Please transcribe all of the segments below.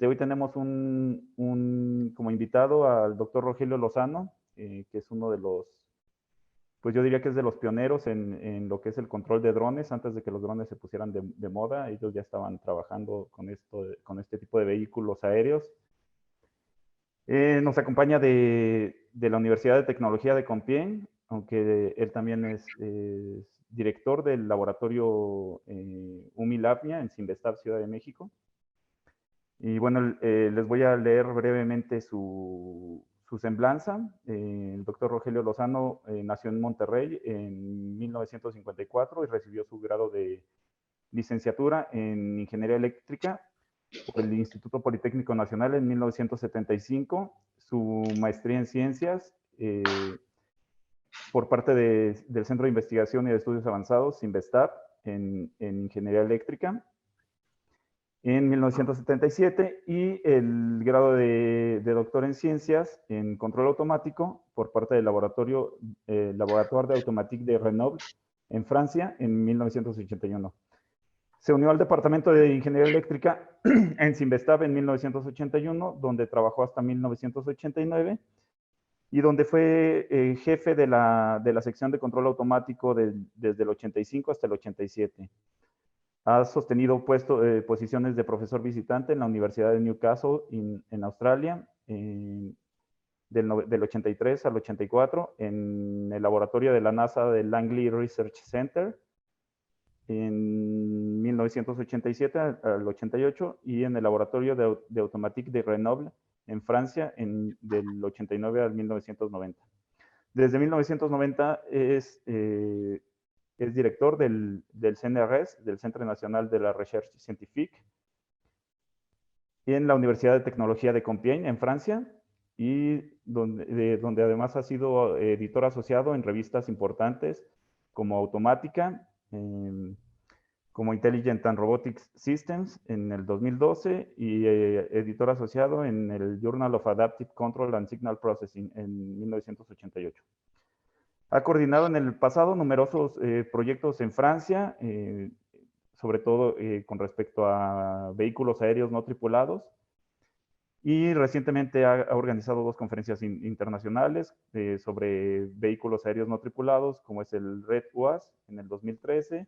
Hoy tenemos como invitado al doctor Rogelio Lozano, que es uno de los, pues yo diría que es de los pioneros en lo que es el control de drones. Antes de que los drones se pusieran de moda, ellos ya estaban trabajando con este tipo de vehículos aéreos. Nos acompaña de la Universidad de Tecnología de Compiègne, aunque él también es director del laboratorio UMI-LAPNIA en Cinvestav, Ciudad de México. Y bueno, les voy a leer brevemente su semblanza. El doctor Rogelio Lozano nació en Monterrey en 1954 y recibió su grado de licenciatura en Ingeniería Eléctrica por el Instituto Politécnico Nacional en 1975, su maestría en Ciencias por parte del Centro de Investigación y de Estudios Avanzados, Cinvestav, en Ingeniería Eléctrica, en 1977, y el grado de doctor en Ciencias en Control Automático por parte del Laboratoire d'Automatique de Grenoble, en Francia, en 1981. Se unió al Departamento de Ingeniería Eléctrica en Cinvestav en 1981, donde trabajó hasta 1989, y donde fue jefe de la sección de control automático desde el 85 hasta el 87. Ha sostenido posiciones de profesor visitante en la Universidad de Newcastle, en Australia, del 83 al 84, en el laboratorio de la NASA del Langley Research Center, en 1987 al 88, y en el laboratorio de Automatique de Grenoble, en Francia, del 89 al 1990. Desde 1990 es director del CNRS, del Centre National de la Recherche Scientifique, en la Universidad de Tecnología de Compiègne, en Francia, y donde además ha sido editor asociado en revistas importantes como Automática, como Intelligent and Robotics Systems en el 2012, y editor asociado en el Journal of Adaptive Control and Signal Processing en 1988. Ha coordinado en el pasado numerosos proyectos en Francia, sobre todo con respecto a vehículos aéreos no tripulados, y recientemente ha organizado 2 conferencias internacionales sobre vehículos aéreos no tripulados, como es el Red UAS en el 2013,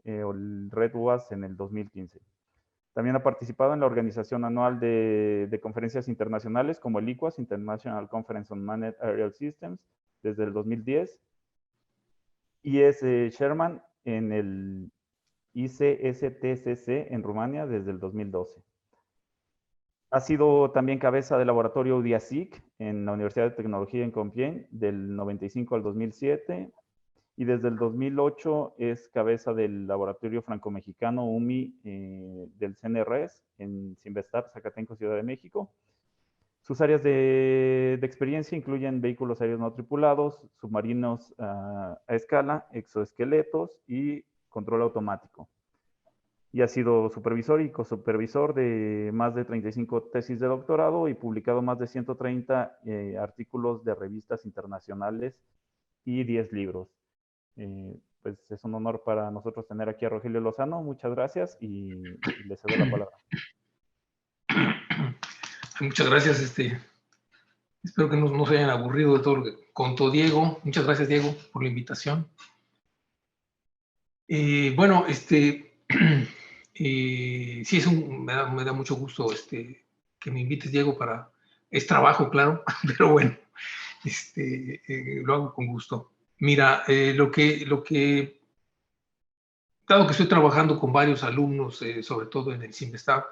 o el Red UAS en el 2015. También ha participado en la organización anual de conferencias internacionales como el ICUAS, International Conference on Manned Aerial Systems, desde el 2010, y es chairman en el ICSTCC en Rumania desde el 2012. Ha sido también cabeza del laboratorio UDIASIC en la Universidad de Tecnología en Compiègne del 95 al 2007, y desde el 2008 es cabeza del laboratorio franco-mexicano UMI del CNRS en Cinvestav, Zacatenco, Ciudad de México. Sus áreas de experiencia incluyen vehículos aéreos no tripulados, submarinos a escala, exoesqueletos y control automático. Y ha sido supervisor y cosupervisor de más de 35 tesis de doctorado y publicado más de 130 artículos de revistas internacionales y 10 libros. Pues es un honor para nosotros tener aquí a Rogelio Lozano. Muchas gracias y le cedo la palabra. Muchas gracias. Espero que no se hayan aburrido de todo lo que contó Diego. Muchas gracias, Diego, por la invitación. Bueno, sí, me da mucho gusto que me invites, Diego, es trabajo, claro, pero bueno, lo hago con gusto. Mira, dado que estoy trabajando con varios alumnos, sobre todo en el Cinvestav,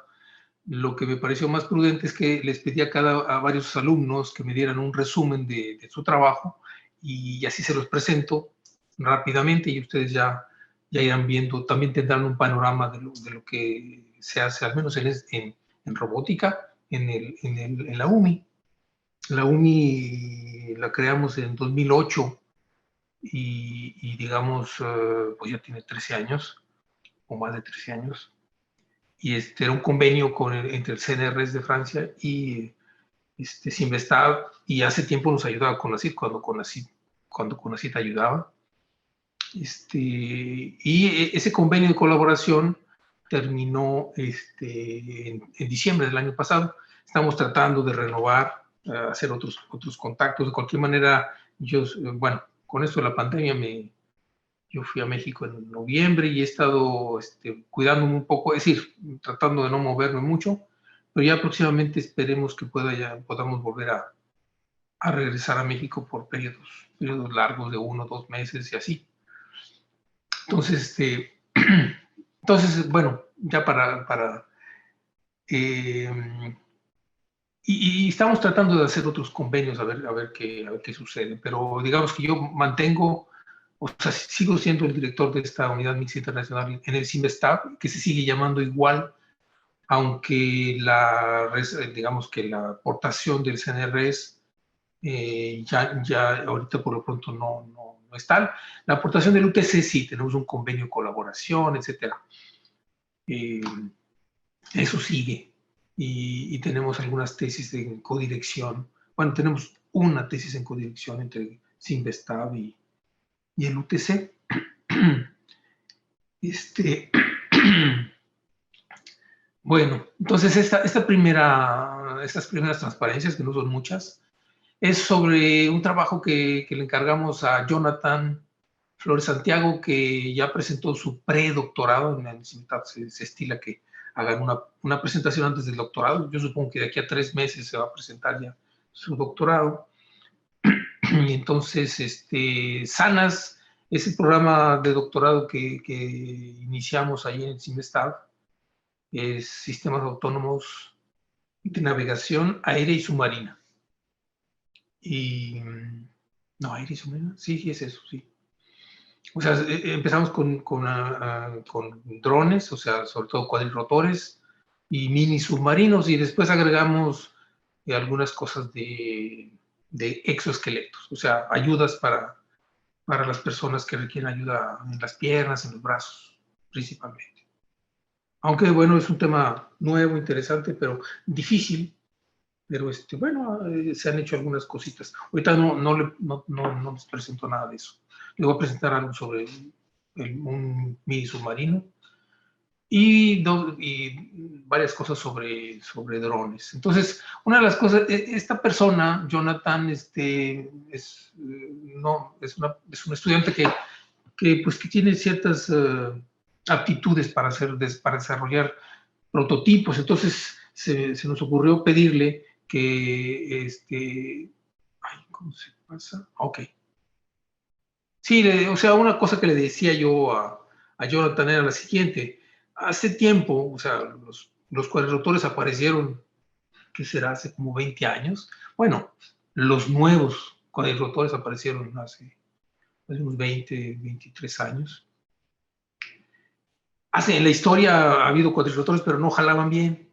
lo que me pareció más prudente es que les pedí a varios alumnos que me dieran un resumen de su trabajo, y así se los presento rápidamente, y ustedes ya irán viendo, también tendrán un panorama de lo que se hace, al menos en robótica, en la UMI. La UMI la creamos en 2008 y digamos, pues ya tiene 13 años, o más de 13 años. Y era un convenio entre el CNRS de Francia y Cinvestav, y hace tiempo nos ayudaba CONACYT, cuando CONACYT ayudaba. Y ese convenio de colaboración terminó en diciembre del año pasado. Estamos tratando de renovar, hacer otros contactos. De cualquier manera, bueno, con esto de la pandemia yo fui a México en noviembre y he estado cuidándome un poco, es decir, tratando de no moverme mucho, pero ya próximamente esperemos que podamos volver a regresar a México por periodos largos de 1 o 2 meses y así. Entonces, bueno, ya y estamos tratando de hacer otros convenios a ver qué sucede, pero digamos que yo mantengo, o sea, sigo siendo el director de esta unidad mixta internacional en el CIMBESTAB, que se sigue llamando igual, aunque digamos que la aportación del CNRS ya ahorita por lo pronto no es tal. La aportación del UTC sí, tenemos un convenio de colaboración, etcétera. Eso sigue. Y tenemos algunas tesis en codirección. Bueno, tenemos una tesis en codirección entre CIMBESTAB y el UTC. Bueno, entonces estas primeras transparencias, que no son muchas, es sobre un trabajo que le encargamos a Jonathan Flores Santiago, que ya presentó su predoctorado. En el CIMBESTAB se estila que hagan una presentación antes del doctorado. Yo supongo que de aquí a 3 meses se va a presentar ya su doctorado. Y entonces, SANAS es el programa de doctorado que iniciamos ahí en el CIMBESTAB. Es Sistemas Autónomos de Navegación Aérea y Submarina. No, aérea y submarina, sí, es eso, sí. O sea, empezamos con drones, o sea, sobre todo cuadrirotores y mini submarinos, y después agregamos algunas cosas de exoesqueletos, o sea, ayudas para las personas que requieren ayuda en las piernas, en los brazos, principalmente. Aunque, bueno, es un tema nuevo, interesante, pero difícil. Pero, bueno, se han hecho algunas cositas. Ahorita no les presento nada de eso. Les voy a presentar algo sobre un mini submarino y varias cosas sobre drones. Entonces, una de las cosas, esta persona, Jonathan, es un estudiante que tiene ciertas aptitudes para desarrollar prototipos. Entonces, se nos ocurrió pedirle que, ¿cómo se pasa? Ok. Sí, o sea, una cosa que le decía yo a Jonathan era la siguiente. Hace tiempo, o sea, los cuadrirotores aparecieron, ¿qué será? Hace como 20 años. Bueno, los nuevos cuadrirotores aparecieron hace unos 20, 23 años. En la historia ha habido cuadrirotores, pero no jalaban bien.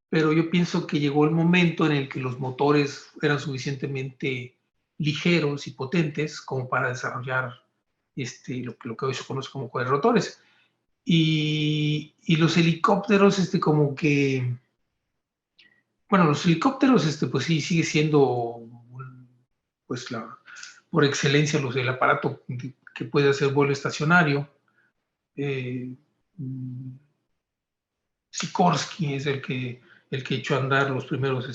Pero yo pienso que llegó el momento en el que los motores eran suficientemente ligeros y potentes como para desarrollar lo que hoy se conoce como cuadrirotores. Y los helicópteros, como que, bueno, los helicópteros, pues sí, sigue siendo, pues, por excelencia, el aparato que puede hacer vuelo estacionario. Sikorsky es el que echó a andar los primeros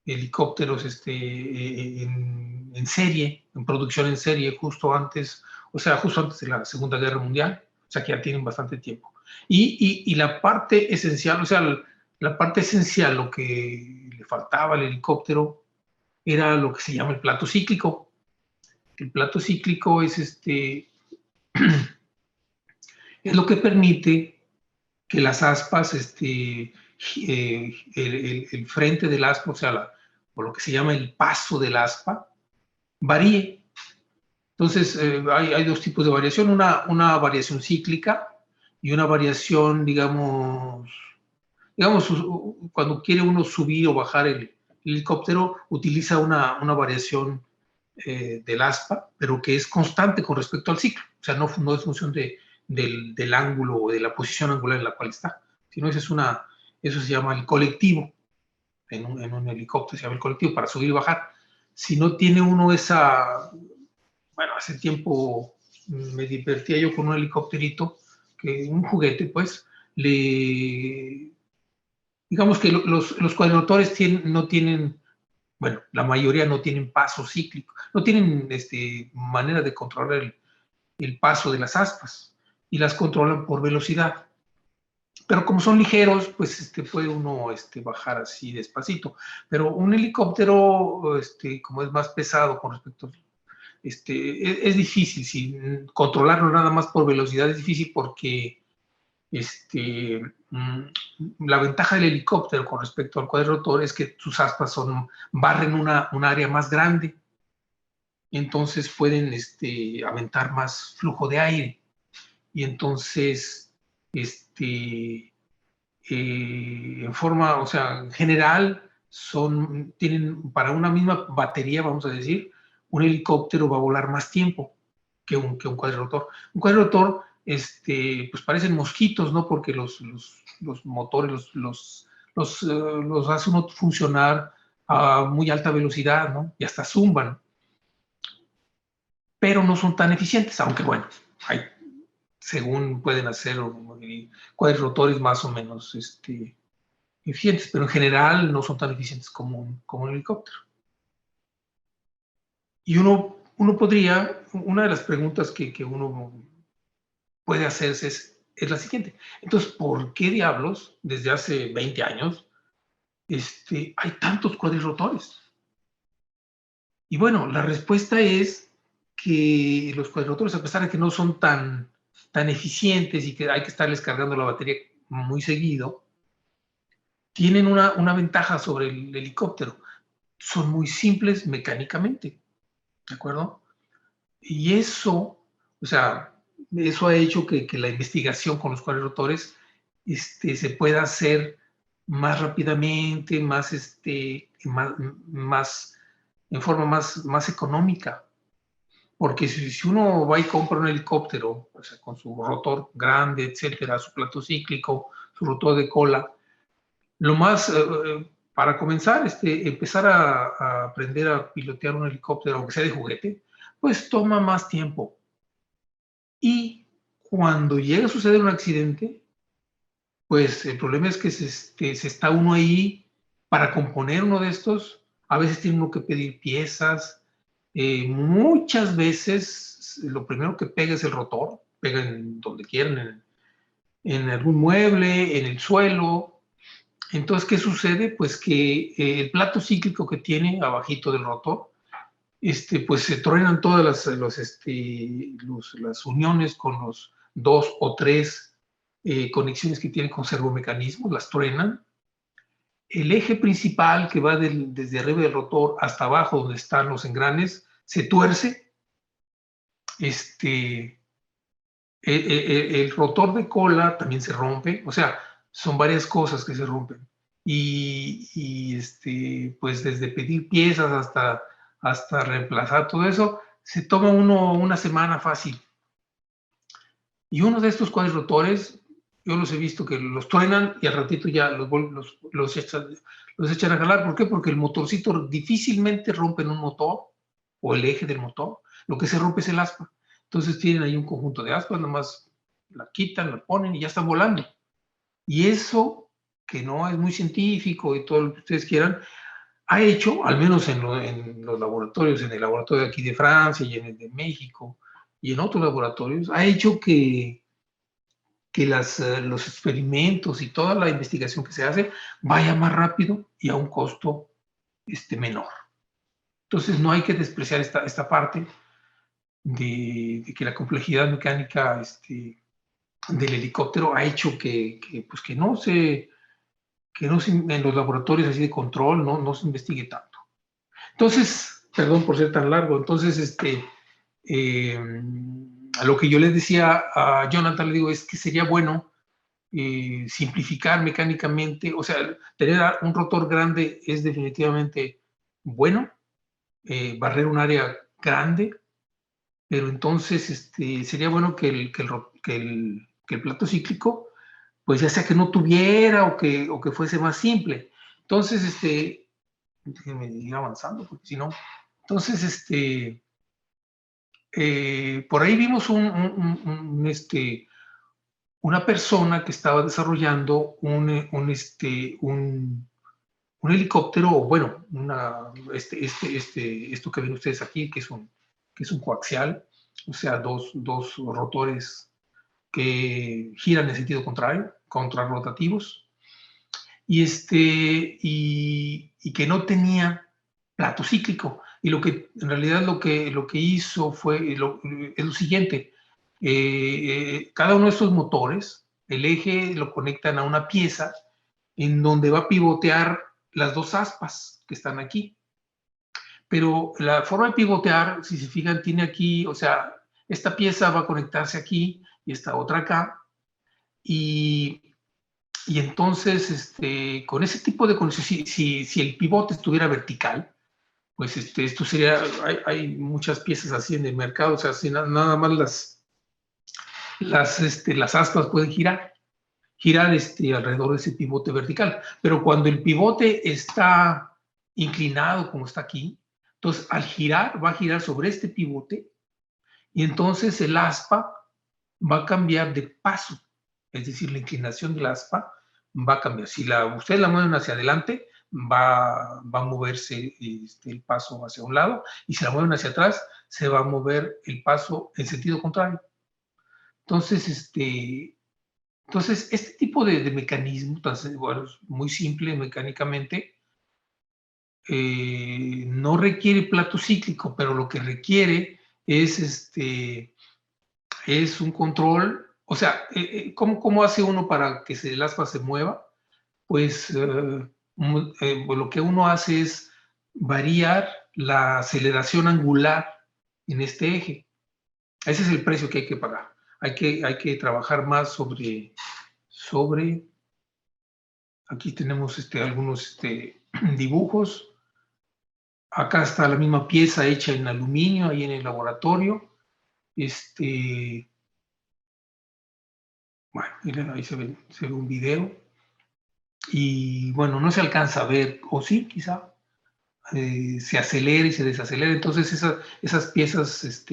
helicópteros en serie, en producción en serie, justo antes de la Segunda Guerra Mundial, o sea que ya tienen bastante tiempo. Y la parte esencial, lo que le faltaba al helicóptero era lo que se llama el plato cíclico. El plato cíclico es es lo que permite que las aspas, el frente del aspa, o lo que se llama el paso del aspa, varíe. Entonces, hay dos tipos de variación, una variación cíclica y una variación, digamos, cuando quiere uno subir o bajar el helicóptero, utiliza una variación del aspa, pero que es constante con respecto al ciclo. O sea, no es función del ángulo o de la posición angular en la cual está, sino eso se llama el colectivo. En un helicóptero se llama el colectivo para subir y bajar. Si no tiene uno bueno, hace tiempo me divertía yo con un helicópterito un juguete, pues, digamos que los cuadrirotores no tienen, bueno, la mayoría no tienen paso cíclico, no tienen manera de controlar el paso de las aspas y las controlan por velocidad. Pero como son ligeros, pues puede uno bajar así despacito. Pero un helicóptero, como es más pesado con respecto a es difícil, controlarlo nada más por velocidad es difícil porque la ventaja del helicóptero con respecto al cuadrirotor es que sus aspas barren un área más grande, entonces pueden aventar más flujo de aire y entonces en forma, o sea, en general tienen para una misma batería, vamos a decir, un helicóptero va a volar más tiempo que un cuadrirotor. Un cuadrirotor, pues parecen mosquitos, ¿no? Porque los motores los hace uno funcionar a muy alta velocidad, ¿no? Y hasta zumban. Pero no son tan eficientes, aunque bueno, según pueden hacer cuadrirotores más o menos eficientes, pero en general no son tan eficientes como un helicóptero. Y una de las preguntas que uno puede hacerse es la siguiente. Entonces, ¿por qué diablos desde hace 20 años hay tantos cuadrirotores? Y bueno, la respuesta es que los cuadrirotores, a pesar de que no son tan eficientes y que hay que estarles cargando la batería muy seguido, tienen una ventaja sobre el helicóptero. Son muy simples mecánicamente, ¿de acuerdo? Y eso, o sea, eso ha hecho que la investigación con los cuadrirotores se pueda hacer más rápidamente, en forma más económica. Porque si uno va y compra un helicóptero, o sea, con su rotor grande, etcétera, su plato cíclico, su rotor de cola, para comenzar, empezar a aprender a pilotear un helicóptero, aunque sea de juguete, pues toma más tiempo. Y cuando llega a suceder un accidente, pues el problema es que se está uno ahí para componer uno de estos. A veces tiene uno que pedir piezas. Muchas veces lo primero que pega es el rotor, pega en donde quieran, en algún mueble, en el suelo. Entonces, ¿qué sucede? Pues que el plato cíclico que tiene abajito del rotor, pues se truenan todas las uniones con los 2 o 3 conexiones que tiene con servomecanismos, las truenan. El eje principal que va desde arriba del rotor hasta abajo, donde están los engranes, se tuerce. El rotor de cola también se rompe, o sea, son varias cosas que se rompen. Y pues desde pedir piezas hasta reemplazar todo eso, se toma uno una semana fácil. Y uno de estos cuadrirotores, yo los he visto que los truenan y al ratito ya los echan a jalar. ¿Por qué? Porque el motorcito difícilmente rompen un motor o el eje del motor. Lo que se rompe es el aspa. Entonces tienen ahí un conjunto de aspas, nomás la quitan, la ponen y ya están volando. Y eso, que no es muy científico y todo lo que ustedes quieran, ha hecho, al menos en los laboratorios, en el laboratorio de aquí de Francia y en el de México y en otros laboratorios, ha hecho que los experimentos y toda la investigación que se hace vaya más rápido y a un costo menor. Entonces no hay que despreciar esta parte de que la complejidad mecánica del helicóptero ha hecho pues que no se en los laboratorios así de control no se investigue tanto. Entonces, perdón por ser tan largo, entonces a lo que yo les decía a Jonathan, le digo, es que sería bueno simplificar mecánicamente, o sea, tener un rotor grande es definitivamente bueno, barrer un área grande, pero entonces sería bueno que el plato cíclico, pues ya sea que no tuviera o que fuese más simple. Entonces, déjenme ir avanzando, porque si no, entonces, por ahí vimos una persona que estaba desarrollando un helicóptero, o bueno, esto que ven ustedes aquí, que es un coaxial, o sea, dos rotores que giran en sentido contrario, contrarrotativos, y que no tenía plato cíclico. Y en realidad lo que hizo es lo siguiente. Cada uno de estos motores, el eje lo conectan a una pieza en donde va a pivotear las dos aspas que están aquí. Pero la forma de pivotear, si se fijan, tiene aquí, o sea, esta pieza va a conectarse aquí y esta otra acá. Y entonces, con ese tipo de conexión, si el pivote estuviera vertical, pues esto sería, hay muchas piezas así en el mercado, o sea, si nada más las aspas pueden girar alrededor de ese pivote vertical. Pero cuando el pivote está inclinado, como está aquí, entonces al girar, va a girar sobre este pivote y entonces el aspa va a cambiar de paso. Es decir, la inclinación del aspa va a cambiar. Si ustedes la mueven hacia adelante, va a moverse el paso hacia un lado, y si la mueven hacia atrás, se va a mover el paso en sentido contrario. Entonces, este tipo de mecanismo, bueno, muy simple mecánicamente, no requiere plato cíclico, pero lo que requiere es, es un control. O sea, ¿cómo hace uno para que el aspa se mueva? Pues lo que uno hace es variar la aceleración angular en este eje. Ese es el precio que hay que pagar. Hay que trabajar más sobre aquí tenemos algunos dibujos. Acá está la misma pieza hecha en aluminio, ahí en el laboratorio. Bueno, miren, ahí se ve un video. Y bueno, no se alcanza a ver, o sí, quizá, se acelera y se desacelera. Entonces esas piezas,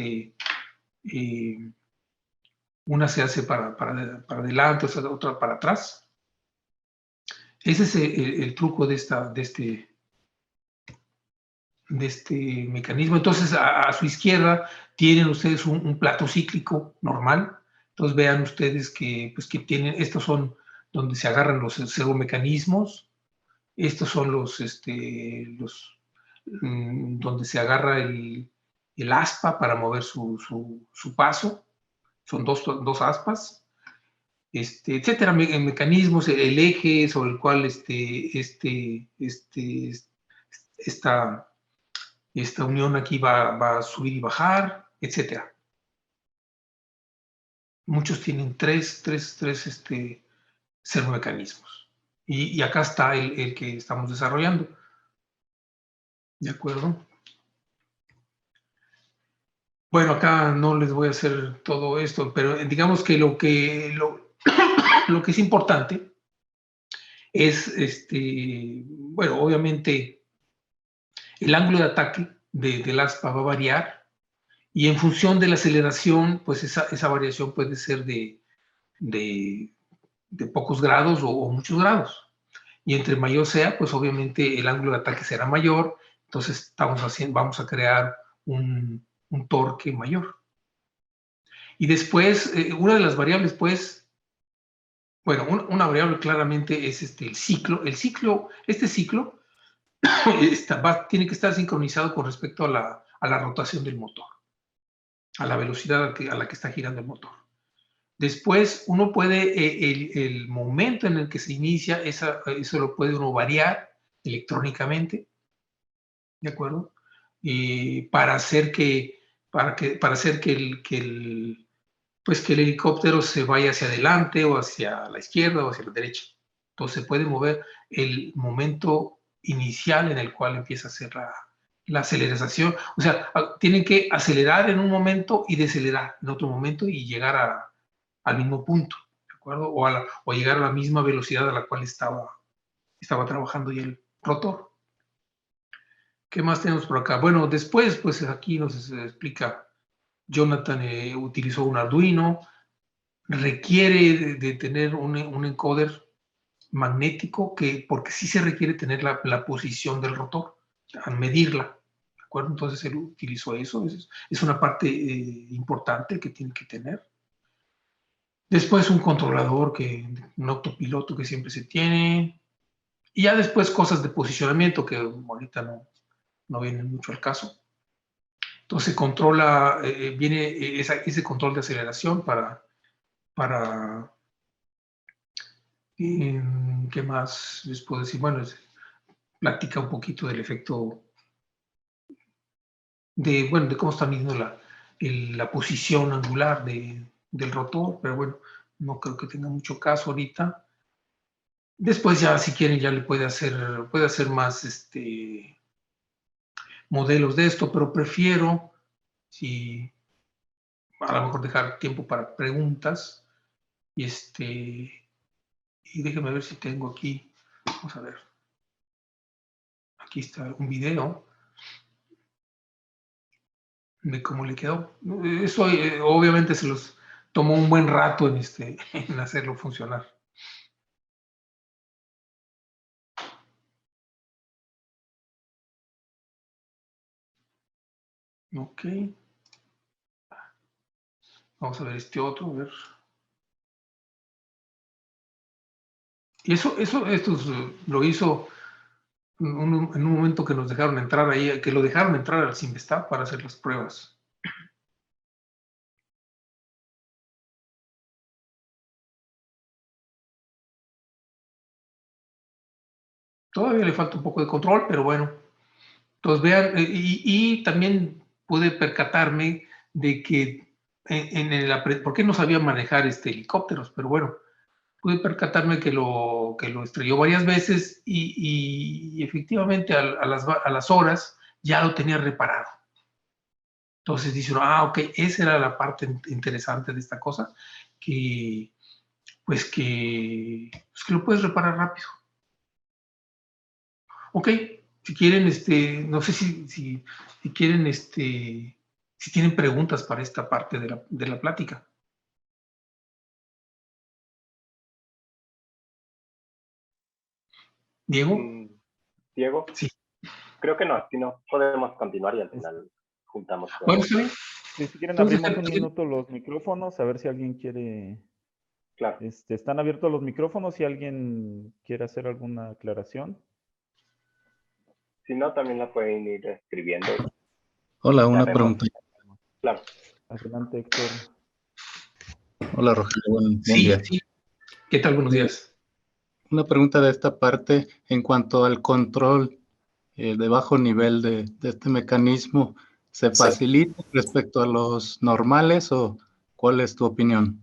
una se hace para adelante, otra para atrás. Ese es el truco de este mecanismo. Entonces, a su izquierda tienen ustedes un plato cíclico normal. Entonces, vean ustedes pues, que tienen, estos son donde se agarran los servomecanismos. Estos son donde se agarra el aspa para mover su paso. Son dos aspas. Etcétera, mecanismos, el eje sobre el cual esta unión aquí va a subir y bajar, etcétera. Muchos tienen tres servomecanismos. Y acá está el que estamos desarrollando. ¿De acuerdo? Bueno, acá no les voy a hacer todo esto, pero digamos que lo que es importante es, bueno, obviamente el ángulo de ataque del aspa va a variar, y en función de la aceleración, pues esa variación puede ser de pocos grados o muchos grados. Y entre mayor sea, pues obviamente el ángulo de ataque será mayor, entonces vamos a crear un torque mayor. Y después, una de las variables, pues, bueno, una variable claramente es el ciclo. Este ciclo tiene que estar sincronizado con respecto a la rotación del motor, a la velocidad a la que está girando el motor. Después, uno puede, el momento en el que se inicia, eso lo puede uno variar electrónicamente, ¿de acuerdo? Para hacer que el helicóptero se vaya hacia adelante o hacia la izquierda o hacia la derecha. Entonces se puede mover el momento inicial en el cual empieza a hacer la aceleración. O sea, tienen que acelerar en un momento y decelerar en otro momento y llegar al mismo punto, ¿de acuerdo? O llegar a la misma velocidad a la cual estaba trabajando ya el rotor. ¿Qué más tenemos por acá? Bueno, después, pues aquí nos explica, Jonathan utilizó un Arduino. requiere de tener un encoder magnético, porque sí se requiere tener la posición del rotor al medirla. ¿De acuerdo? Entonces él utilizó eso. Es una parte importante que tiene que tener. Después un controlador, un autopiloto que siempre se tiene. Y ya después cosas de posicionamiento que ahorita no vienen mucho al caso. Entonces controla, viene ese control de aceleración para ¿qué más les puedo decir? Bueno, platica un poquito del efecto de cómo está midiendo la posición angular del rotor, pero bueno, no creo que tenga mucho caso ahorita. Después ya, si quieren, ya le puede hacer más modelos de esto, pero prefiero, si a lo mejor dejar tiempo para preguntas, y déjenme ver si tengo aquí, vamos a ver, aquí está un video de cómo le quedó. Eso obviamente se los tomó un buen rato en hacerlo funcionar. Ok. Vamos a ver este otro, a ver. Y esto lo hizo en un momento que nos dejaron entrar ahí, que lo dejaron entrar al Simvestab para hacer las pruebas. Todavía le falta un poco de control, pero bueno. Entonces vean, y también pude percatarme de que porque no sabía manejar helicópteros, pero bueno, pude percatarme que lo estrelló varias veces y efectivamente a las horas ya lo tenía reparado. Entonces dice uno, ok, esa era la parte interesante de esta cosa, pues que lo puedes reparar rápido. Ok, si quieren, no sé si quieren, si tienen preguntas para esta parte de la plática. ¿Diego? Diego, Sí. Creo que no, si no podemos continuar y al final juntamos todo. Bueno, sí. Si quieren, abrimos un minuto los micrófonos, a ver si alguien quiere. Claro. Están abiertos los micrófonos si alguien quiere hacer alguna aclaración. Si no, también la pueden ir escribiendo. Hola, una pregunta. Claro. Adelante, Héctor. Hola, Rogelio. Buen día. Sí. ¿Qué tal? Buenos días. Una pregunta de esta parte en cuanto al control de bajo nivel de este mecanismo. ¿Se facilita respecto a los normales o cuál es tu opinión?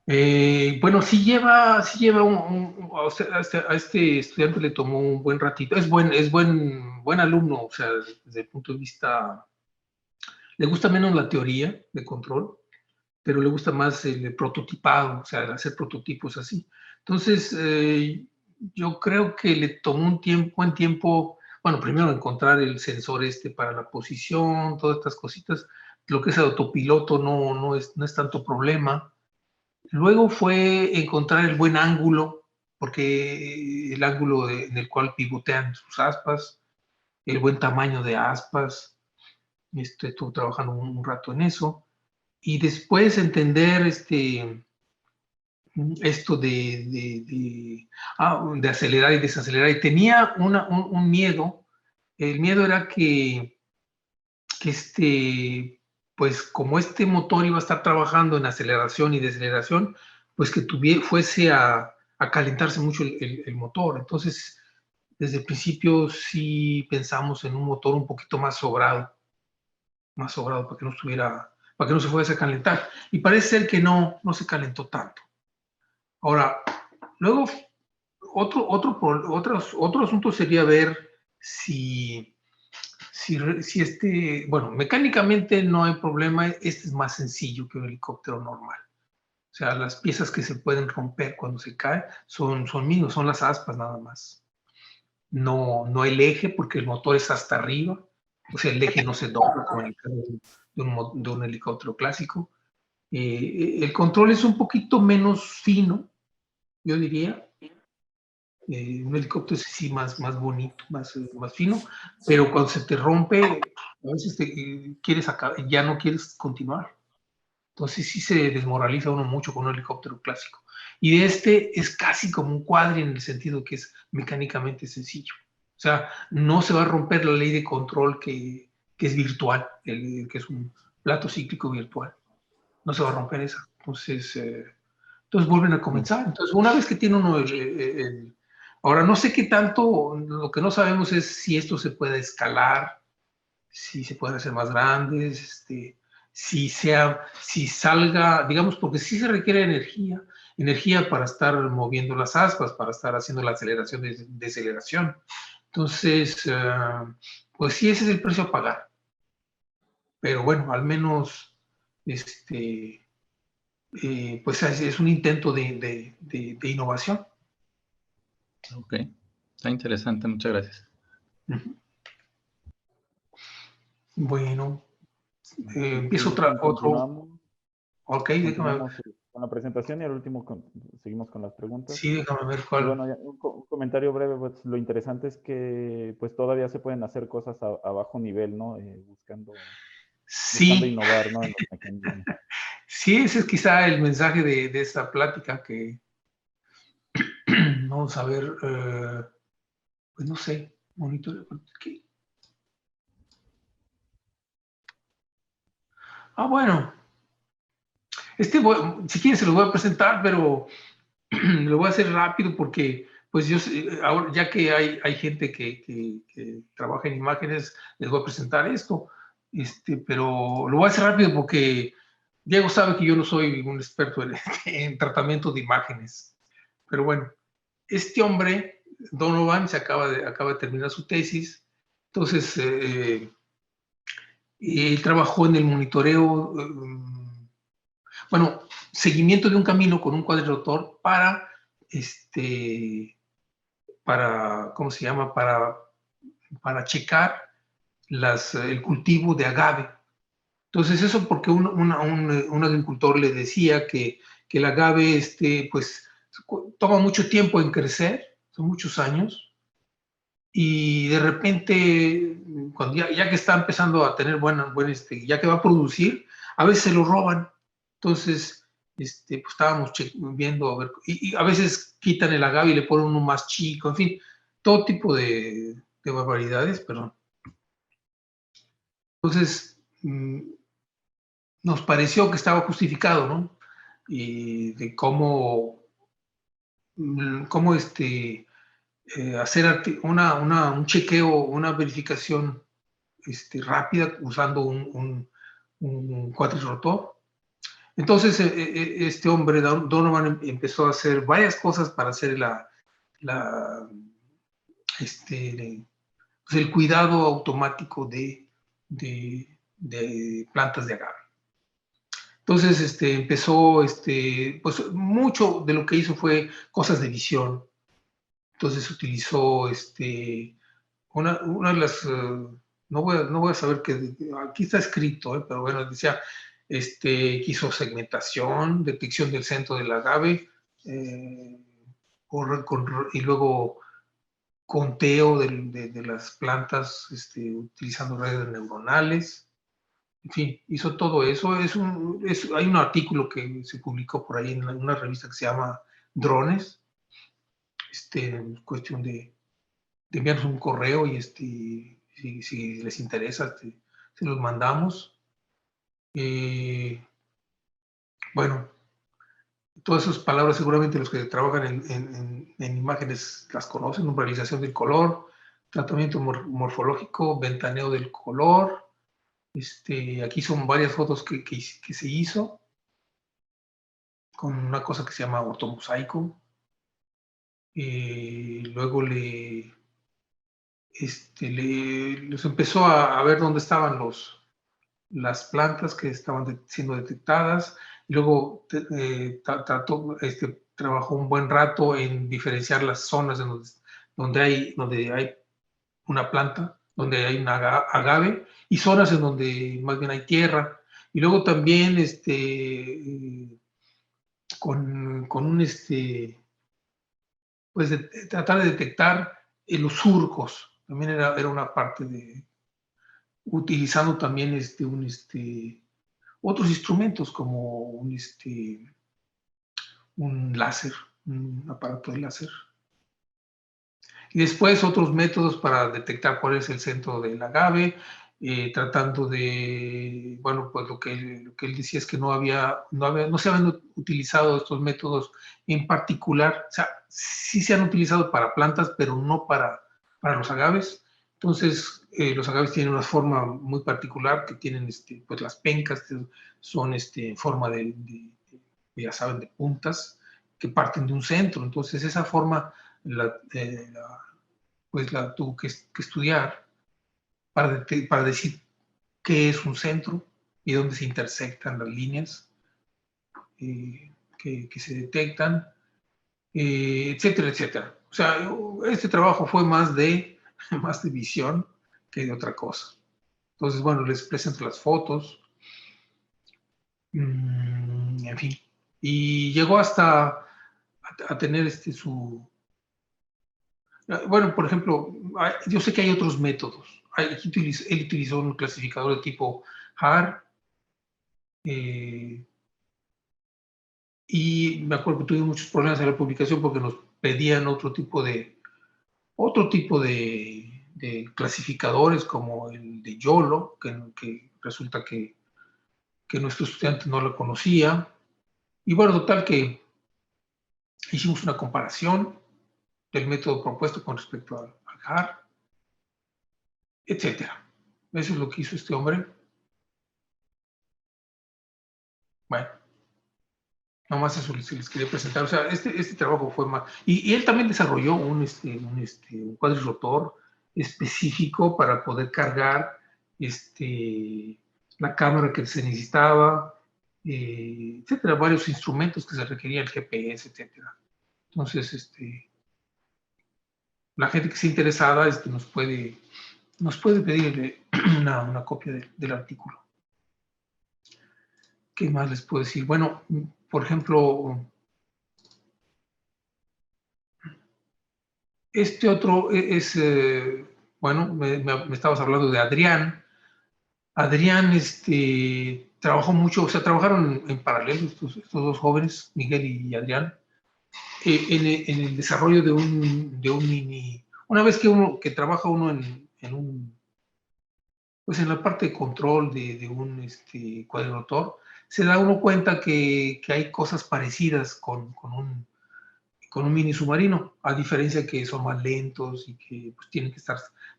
Bueno, sí lleva a este estudiante le tomó un buen ratito. Es buen alumno, o sea, desde el punto de vista, le gusta menos la teoría de control, pero le gusta más el prototipado, o sea, hacer prototipos así. Entonces, yo creo que le tomó buen tiempo, bueno, primero encontrar el sensor para la posición, todas estas cositas. Lo que es el autopiloto no es tanto problema. Luego fue encontrar el buen ángulo, porque el ángulo en el cual pivotean sus aspas, el buen tamaño de aspas. Estuve trabajando un rato en eso. Y después entender esto de acelerar y desacelerar. Y tenía un miedo. El miedo era que pues como este motor iba a estar trabajando en aceleración y deceleración, pues que fuese a calentarse mucho el motor. Entonces, desde el principio sí pensamos en un motor un poquito más sobrado para que no se fuese a calentar. Y parece ser que no se calentó tanto. Ahora, luego otro asunto sería ver si bueno, mecánicamente no hay problema, este es más sencillo que un helicóptero normal. O sea, las piezas que se pueden romper cuando se cae son mínimas, son las aspas nada más. No el eje, porque el motor es hasta arriba, o sea, el eje no se dobla como en el caso de un helicóptero clásico. El control es un poquito menos fino, yo diría. Un helicóptero es sí más bonito, más fino, pero cuando se te rompe, a veces quieres ya no quieres continuar. Entonces sí se desmoraliza uno mucho con un helicóptero clásico. Y de este es casi como un quadri en el sentido que es mecánicamente sencillo. O sea, no se va a romper la ley de control que es virtual, que es un plato cíclico virtual. No se va a romper esa. Entonces vuelven a comenzar. Entonces, una vez que tiene uno ahora, no sé qué tanto, lo que no sabemos es si esto se puede escalar, si se pueden hacer más grandes, si salga, digamos, porque sí se requiere energía para estar moviendo las aspas, para estar haciendo la aceleración, deceleración. Entonces, pues sí, ese es el precio a pagar. Pero bueno, al menos, pues es un intento de innovación. Ok, está interesante, muchas gracias. Bueno, empiezo otro. Ok, déjame ver. Con la presentación y al último seguimos con las preguntas. Sí, déjame ver cuál. Y bueno, un comentario breve, pues lo interesante es que pues todavía se pueden hacer cosas a bajo nivel, ¿no? Buscando innovar, ¿no? En los mecanismos. Sí, ese es quizá el mensaje de esta plática que vamos a ver, pues no sé, monitoreo. Bueno, si quieren se los voy a presentar, pero lo voy a hacer rápido porque, pues yo, ahora, ya que hay gente que trabaja en imágenes, les voy a presentar esto, pero lo voy a hacer rápido porque Diego sabe que yo no soy un experto en tratamiento de imágenes. Pero bueno, este hombre, Donovan, acaba de terminar su tesis, entonces él trabajó en el monitoreo, seguimiento de un camino con un cuadrirotor para, ¿cómo se llama? Para checar el cultivo de agave. Entonces eso porque un agricultor le decía que el agave, pues, toma mucho tiempo en crecer, son muchos años, y de repente, cuando ya que está empezando a tener ya que va a producir, a veces se lo roban. Entonces, pues estábamos viendo, a ver, y a veces quitan el agave y le ponen uno más chico, en fin, todo tipo de barbaridades, perdón. Entonces, nos pareció que estaba justificado, ¿no? Y de cómo hacer un chequeo, una verificación rápida usando un cuatrirotor. Entonces, este hombre, Donovan, empezó a hacer varias cosas para hacer pues el cuidado automático de plantas de agave. Entonces, empezó, pues mucho de lo que hizo fue cosas de visión. Entonces utilizó, una de las, no voy a saber qué, aquí está escrito, pero bueno, decía, quiso segmentación, detección del centro del agave, y luego conteo de las plantas, utilizando redes neuronales. En fin, hizo todo eso. Hay un artículo que se publicó por ahí en una revista que se llama Drones, cuestión de enviarnos un correo y si les interesa, se los mandamos. Bueno, todas esas palabras seguramente los que trabajan en imágenes las conocen: realización del color, tratamiento morfológico, ventaneo del color. Aquí son varias fotos que se hizo con una cosa que se llama ortomosaico. Luego les empezó a ver dónde estaban las plantas que estaban siendo detectadas. Y luego trabajó un buen rato en diferenciar las zonas donde hay una planta, donde hay un agave, y zonas en donde más bien hay tierra. Y luego también con un, pues tratar de detectar los surcos. También era una parte de, utilizando también otros instrumentos como un láser, un aparato de láser. Y después otros métodos para detectar cuál es el centro del agave, tratando de, bueno, pues lo que él decía es que no se habían utilizado estos métodos en particular. O sea, sí se han utilizado para plantas, pero no para los agaves. Entonces, los agaves tienen una forma muy particular, que tienen pues las pencas, que son en forma ya saben, de puntas, que parten de un centro. Entonces, esa forma pues la tuvo que estudiar para decir qué es un centro y dónde se intersectan las líneas que se detectan, etcétera, etcétera. O sea, este trabajo fue más de visión que de otra cosa. Entonces, bueno, les presento las fotos, en fin. Y llegó hasta a tener bueno, por ejemplo, yo sé que hay otros métodos. Él utilizó un clasificador de tipo HAR, y me acuerdo que tuvimos muchos problemas en la publicación porque nos pedían otro tipo de clasificadores, como el de YOLO, que resulta que nuestro estudiante no lo conocía. Y bueno, total que hicimos una comparación del método propuesto con respecto al HAR, etcétera. Eso es lo que hizo este hombre. Bueno, nomás eso les quería presentar. O sea, este trabajo fue más... Y él también desarrolló un cuadrirrotor específico para poder cargar la cámara que se necesitaba, etcétera, varios instrumentos que se requerían, el GPS, etcétera. Entonces, la gente que esté interesada nos puede pedir una copia del artículo. ¿Qué más les puedo decir? Bueno, por ejemplo, este otro es, bueno, me estabas hablando de Adrián. Adrián trabajó mucho, o sea, trabajaron en paralelo estos dos jóvenes, Miguel y Adrián, en el desarrollo de un mini... Una vez que trabaja uno pues en la parte de control de un cuadrirotor, se da uno cuenta que hay cosas parecidas con un mini submarino, a diferencia que son más lentos y que pues,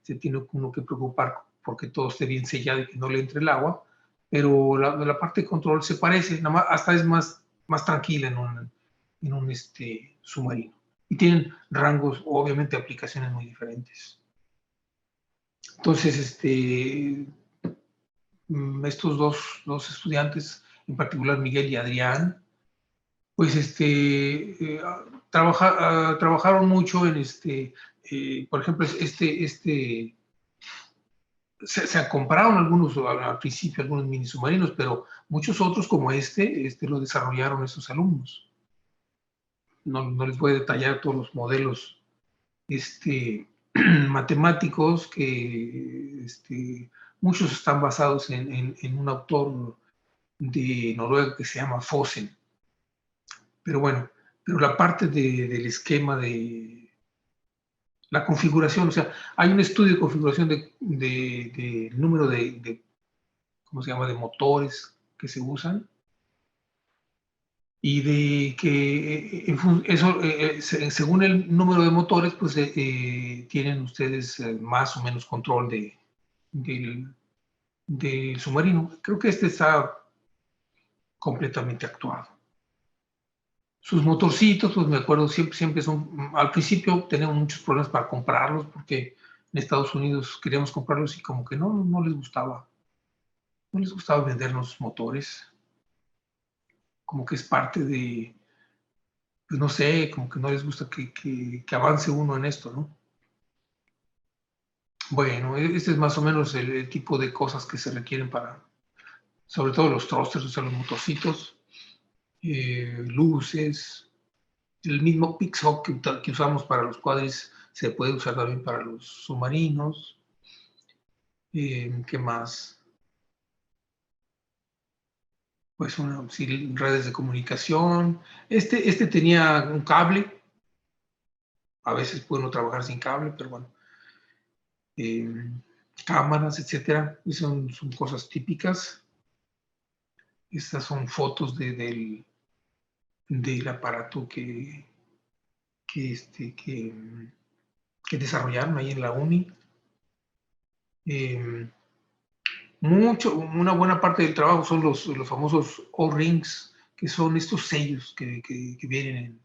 se tiene uno que preocupar porque todo esté bien sellado y que no le entre el agua, pero la parte de control se parece, nada más, hasta es más tranquila en un submarino. Y tienen rangos, obviamente, aplicaciones muy diferentes. Entonces, estos dos estudiantes, en particular Miguel y Adrián, pues trabajaron mucho en por ejemplo, se compraron algunos al principio, algunos mini submarinos, pero muchos otros como lo desarrollaron esos alumnos. No les voy a detallar todos los modelos matemáticos que muchos están basados en un autor de Noruega que se llama Fossen. Pero bueno, la parte del esquema de la configuración, o sea, hay un estudio de configuración de número ¿cómo se llama?, de motores que se usan, y de que eso, según el número de motores, pues tienen ustedes más o menos control del submarino. Creo que está completamente actuado. Sus motorcitos, pues me acuerdo, siempre son, al principio teníamos muchos problemas para comprarlos, porque en Estados Unidos queríamos comprarlos y como que no les gustaba. No les gustaba vendernos motores. Como que es parte de, pues no sé, como que no les gusta que avance uno en esto, ¿no? Bueno, este es más o menos el tipo de cosas que se requieren sobre todo los thrusters, o sea, los motorcitos, luces, el mismo Pixhawk que usamos para los quadris se puede usar también para los submarinos. ¿Qué más? Pues sí, redes de comunicación. Este tenía un cable. A veces puede no trabajar sin cable, pero bueno. Cámaras, etcétera. Y son cosas típicas. Estas son fotos del aparato que desarrollaron ahí en la uni. Una buena parte del trabajo son los famosos O-rings, que son estos sellos que vienen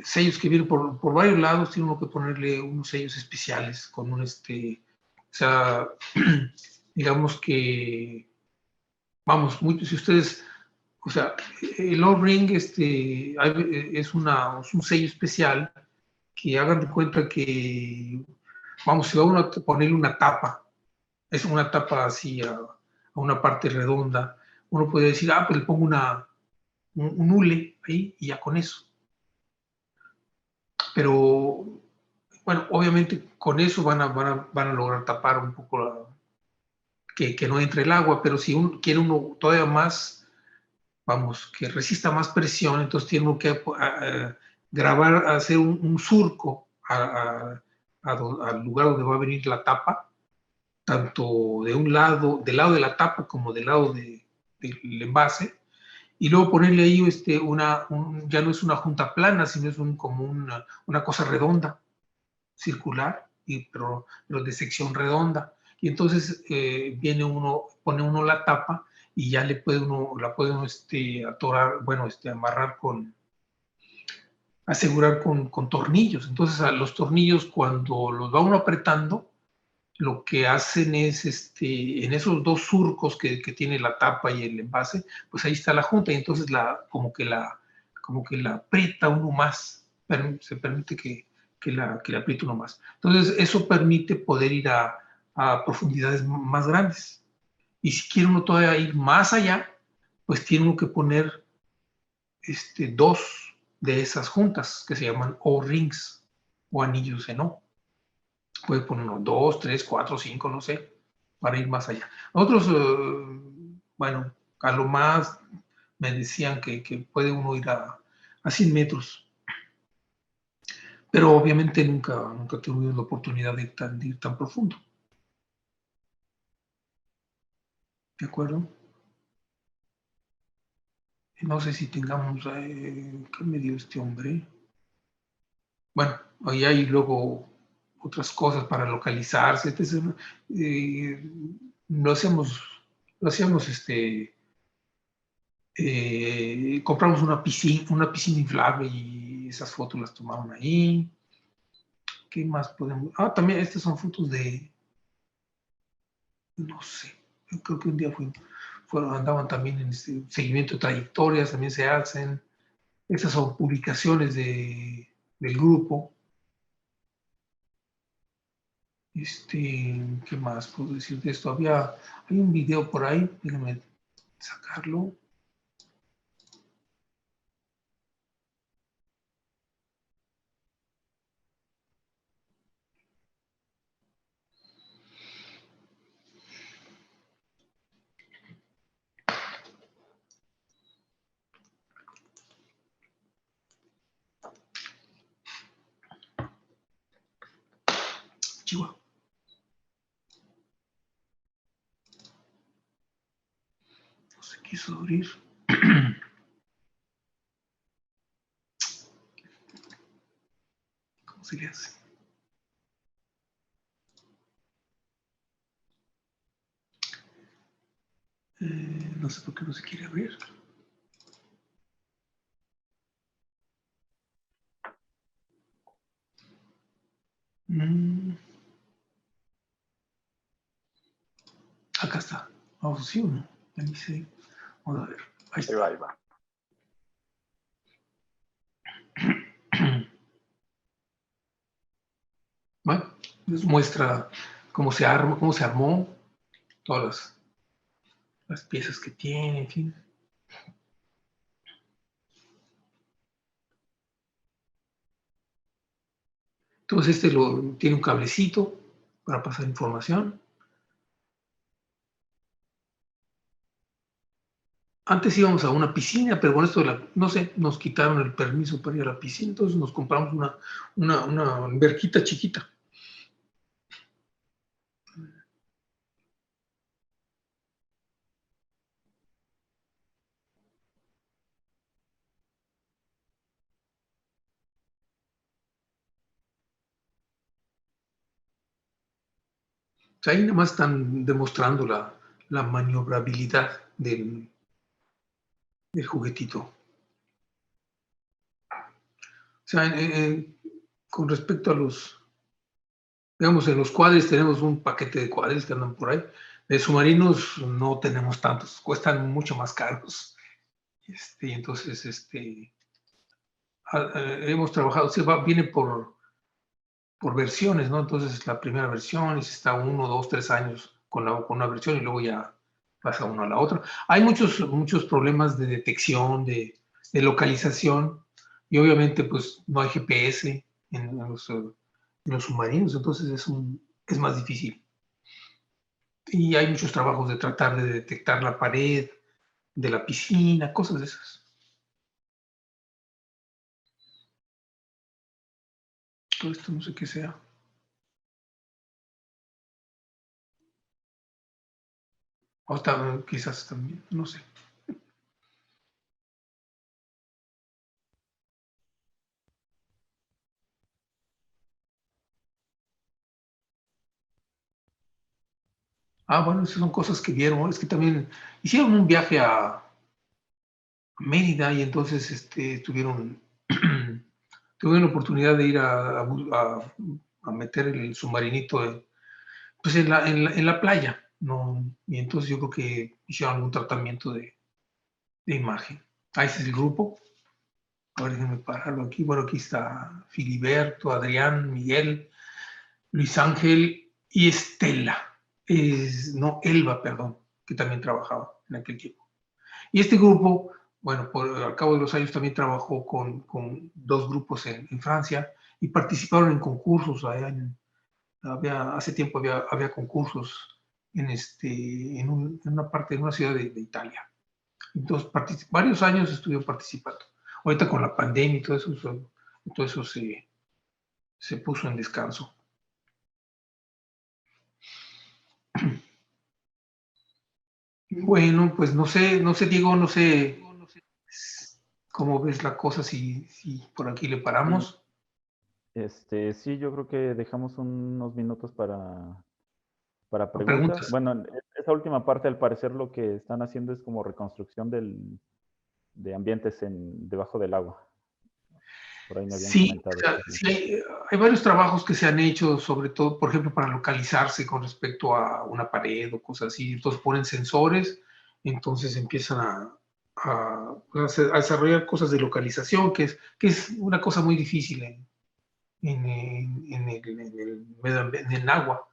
sellos que vienen por varios lados. Tiene uno que ponerle unos sellos especiales con o sea, digamos que, vamos, muchos de ustedes, o sea, el O-ring es un sello especial que hagan de cuenta que, vamos, si va uno a ponerle una tapa, es una tapa así a una parte redonda, uno puede decir, pues le pongo un hule ahí y ya con eso. Pero, bueno, obviamente con eso van a lograr tapar un poco que no entre el agua, pero si quiere uno todavía más, vamos, que resista más presión, entonces tiene uno que grabar, hacer un surco al lugar donde va a venir la tapa, tanto del lado de la tapa como del lado del envase, y luego ponerle ahí ya no es una junta plana, sino es como una cosa redonda, circular, pero de sección redonda. Y entonces pone uno la tapa y ya la puede uno atorar, bueno, amarrar asegurar con tornillos. Entonces a los tornillos, cuando los va uno apretando, lo que hacen es, en esos dos surcos que tiene la tapa y el envase, pues ahí está la junta, y entonces como que la aprieta uno más, se permite que la apriete uno más. Entonces eso permite poder ir a profundidades más grandes. Y si quiere uno todavía ir más allá, pues tiene uno que poner dos de esas juntas que se llaman O-rings o anillos en O. Puede poner uno, 2, 3, 4, 5, no sé, para ir más allá. Otros, bueno, a lo más me decían que puede uno ir a 100 metros, pero obviamente nunca tuve la oportunidad de ir tan profundo. ¿De acuerdo? No sé si tengamos, ¿qué me dio este hombre? Bueno, ahí hay luego otras cosas para localizarse. Lo hacíamos, compramos una piscina inflable y esas fotos las tomaron ahí. ¿Qué más podemos? También estas son fotos no sé, yo creo que un día andaban también en seguimiento de trayectorias, también se hacen. Estas son publicaciones del grupo. ¿Qué más puedo decir de esto? Hay un video por ahí, déjame sacarlo. Chihuahua. No se quiso abrir. ¿Cómo se le hace? No sé por qué no se quiere abrir. Acá está. Vamos, sí o no. Vamos a ver. Ahí está. Ahí va. Bueno, les muestra cómo se armó todas las piezas que tiene, en fin. Entonces tiene un cablecito para pasar información. Antes íbamos a una piscina, pero con esto, no sé, nos quitaron el permiso para ir a la piscina, entonces nos compramos una alberquita chiquita. O sea, ahí nada más están demostrando la maniobrabilidad del juguetito. O sea, con respecto a digamos, en los cuadris tenemos un paquete de cuadris que andan por ahí. De submarinos no tenemos tantos, cuestan mucho más caros. Y entonces, hemos trabajado, viene por versiones, ¿no? Entonces, la primera versión y se está 1, 2, 3 años con una versión y luego ya pasa uno a la otra. Hay muchos problemas de detección, de localización, y obviamente, pues, no hay GPS en los submarinos, entonces es más difícil. Y hay muchos trabajos de tratar de detectar la pared de la piscina, cosas de esas. Todo esto no sé qué sea. O quizás también, no sé. Bueno, esas son cosas que vieron. Es que también hicieron un viaje a Mérida y entonces tuvieron la oportunidad de ir a meter el submarinito pues en la playa, ¿no? Y entonces yo creo que hicieron algún tratamiento de imagen. Ese es el grupo. Ahora déjenme pararlo aquí. Bueno, aquí está Filiberto, Adrián, Miguel, Luis Ángel y Estela. No, Elba, perdón, que también trabajaba en aquel tiempo. Y este grupo, bueno, al cabo de los años también trabajó con 2 grupos en Francia y participaron en concursos. Hace tiempo había concursos en una parte, en una ciudad de Italia. Entonces, varios años estuvieron participando. Ahorita con la pandemia y todo eso se puso en descanso. Bueno, pues no sé, Diego, no sé cómo ves la cosa, si por aquí le paramos. Sí, yo creo que dejamos unos minutos para preguntas. Preguntas. Bueno, esa última parte, al parecer, lo que están haciendo es como reconstrucción de ambientes debajo del agua. Por ahí me habían comentado. O sea, sí hay varios trabajos que se han hecho, sobre todo, por ejemplo, para localizarse con respecto a una pared o cosas así. Entonces ponen sensores, entonces empiezan a desarrollar cosas de localización, que es una cosa muy difícil en el agua.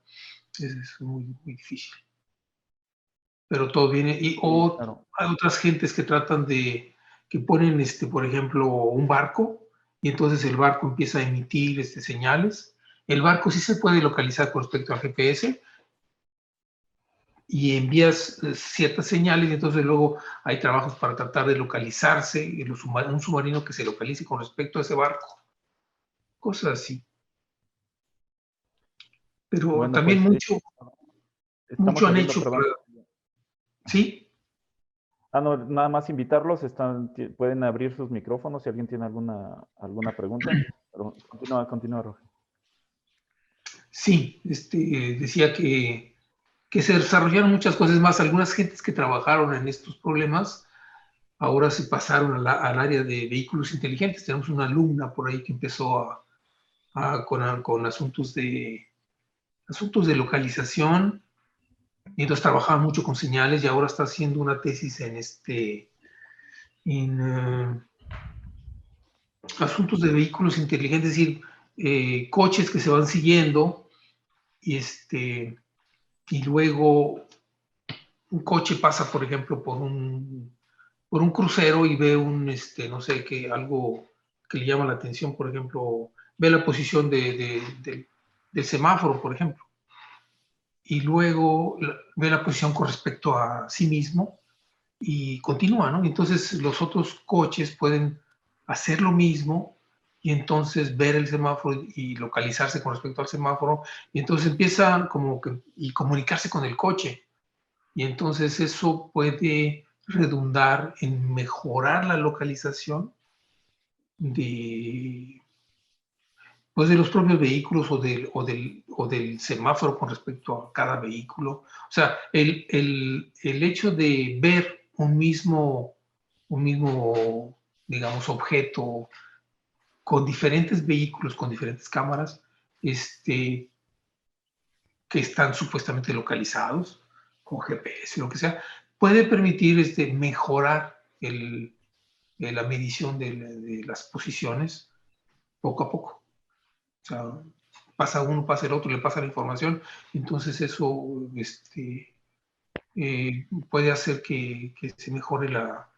Es muy, muy difícil. Pero todo viene. Claro. Hay otras gentes que tratan que ponen, por ejemplo, un barco, y entonces el barco empieza a emitir señales. El barco sí se puede localizar con respecto al GPS y envías ciertas señales, y entonces luego hay trabajos para tratar de localizarse, un submarino que se localice con respecto a ese barco. Cosas así. Pero bueno, también pues, mucho han hecho. ¿Sí? No, nada más invitarlos, pueden abrir sus micrófonos si alguien tiene alguna pregunta. Pero continúa, Roger. Sí, decía que se desarrollaron muchas cosas más. Algunas gentes que trabajaron en estos problemas ahora se pasaron al área de vehículos inteligentes. Tenemos una alumna por ahí que empezó con asuntos de localización, y entonces trabajaba mucho con señales, y ahora está haciendo una tesis en asuntos de vehículos inteligentes, es decir, coches que se van siguiendo y luego un coche pasa, por ejemplo, por un crucero y ve no sé, algo que le llama la atención, por ejemplo, ve la posición del semáforo, por ejemplo, y luego ve la posición con respecto a sí mismo y continúa, ¿no? Entonces los otros coches pueden hacer lo mismo y entonces ver el semáforo y localizarse con respecto al semáforo, y entonces empiezan y comunicarse con el coche, y entonces eso puede redundar en mejorar la localización pues de los propios vehículos o del semáforo con respecto a cada vehículo. O sea, el hecho de ver un mismo, digamos, objeto con diferentes vehículos, con diferentes cámaras, que están supuestamente localizados, con GPS, lo que sea, puede permitir mejorar la medición de las posiciones poco a poco. O sea, pasa uno, pasa el otro, le pasa la información, entonces eso puede hacer que se mejore la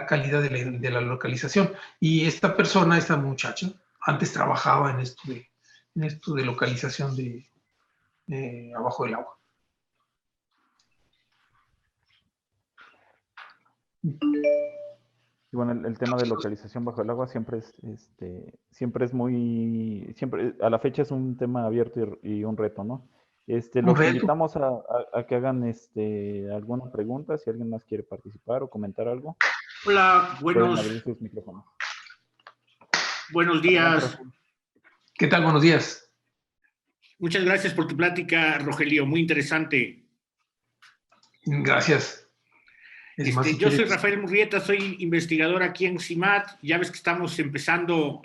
calidad de la localización. Y esta persona, esta muchacha, antes trabajaba en esto de localización abajo del agua. Y bueno, el tema de localización bajo el agua siempre a la fecha es un tema abierto y un reto, ¿no? Los invitamos a que hagan alguna pregunta, si alguien más quiere participar o comentar algo. Hola, pueden abrir sus micrófonos. Buenos días. ¿Qué tal? Buenos días. Muchas gracias por tu plática, Rogelio, muy interesante. Gracias. Yo soy Rafael Murrieta, soy investigador aquí en CIMAT. Ya ves que estamos empezando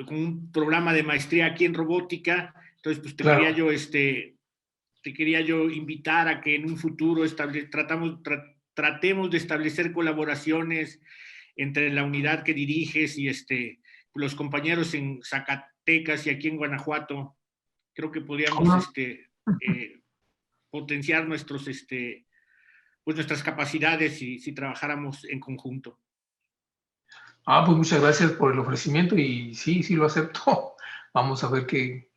con un programa de maestría aquí en robótica. Entonces, pues te quería yo invitar a que en un futuro tratemos de establecer colaboraciones entre la unidad que diriges y los compañeros en Zacatecas y aquí en Guanajuato. Creo que podríamos potenciar nuestras capacidades si trabajáramos en conjunto. Pues muchas gracias por el ofrecimiento y sí lo acepto. Vamos a ver que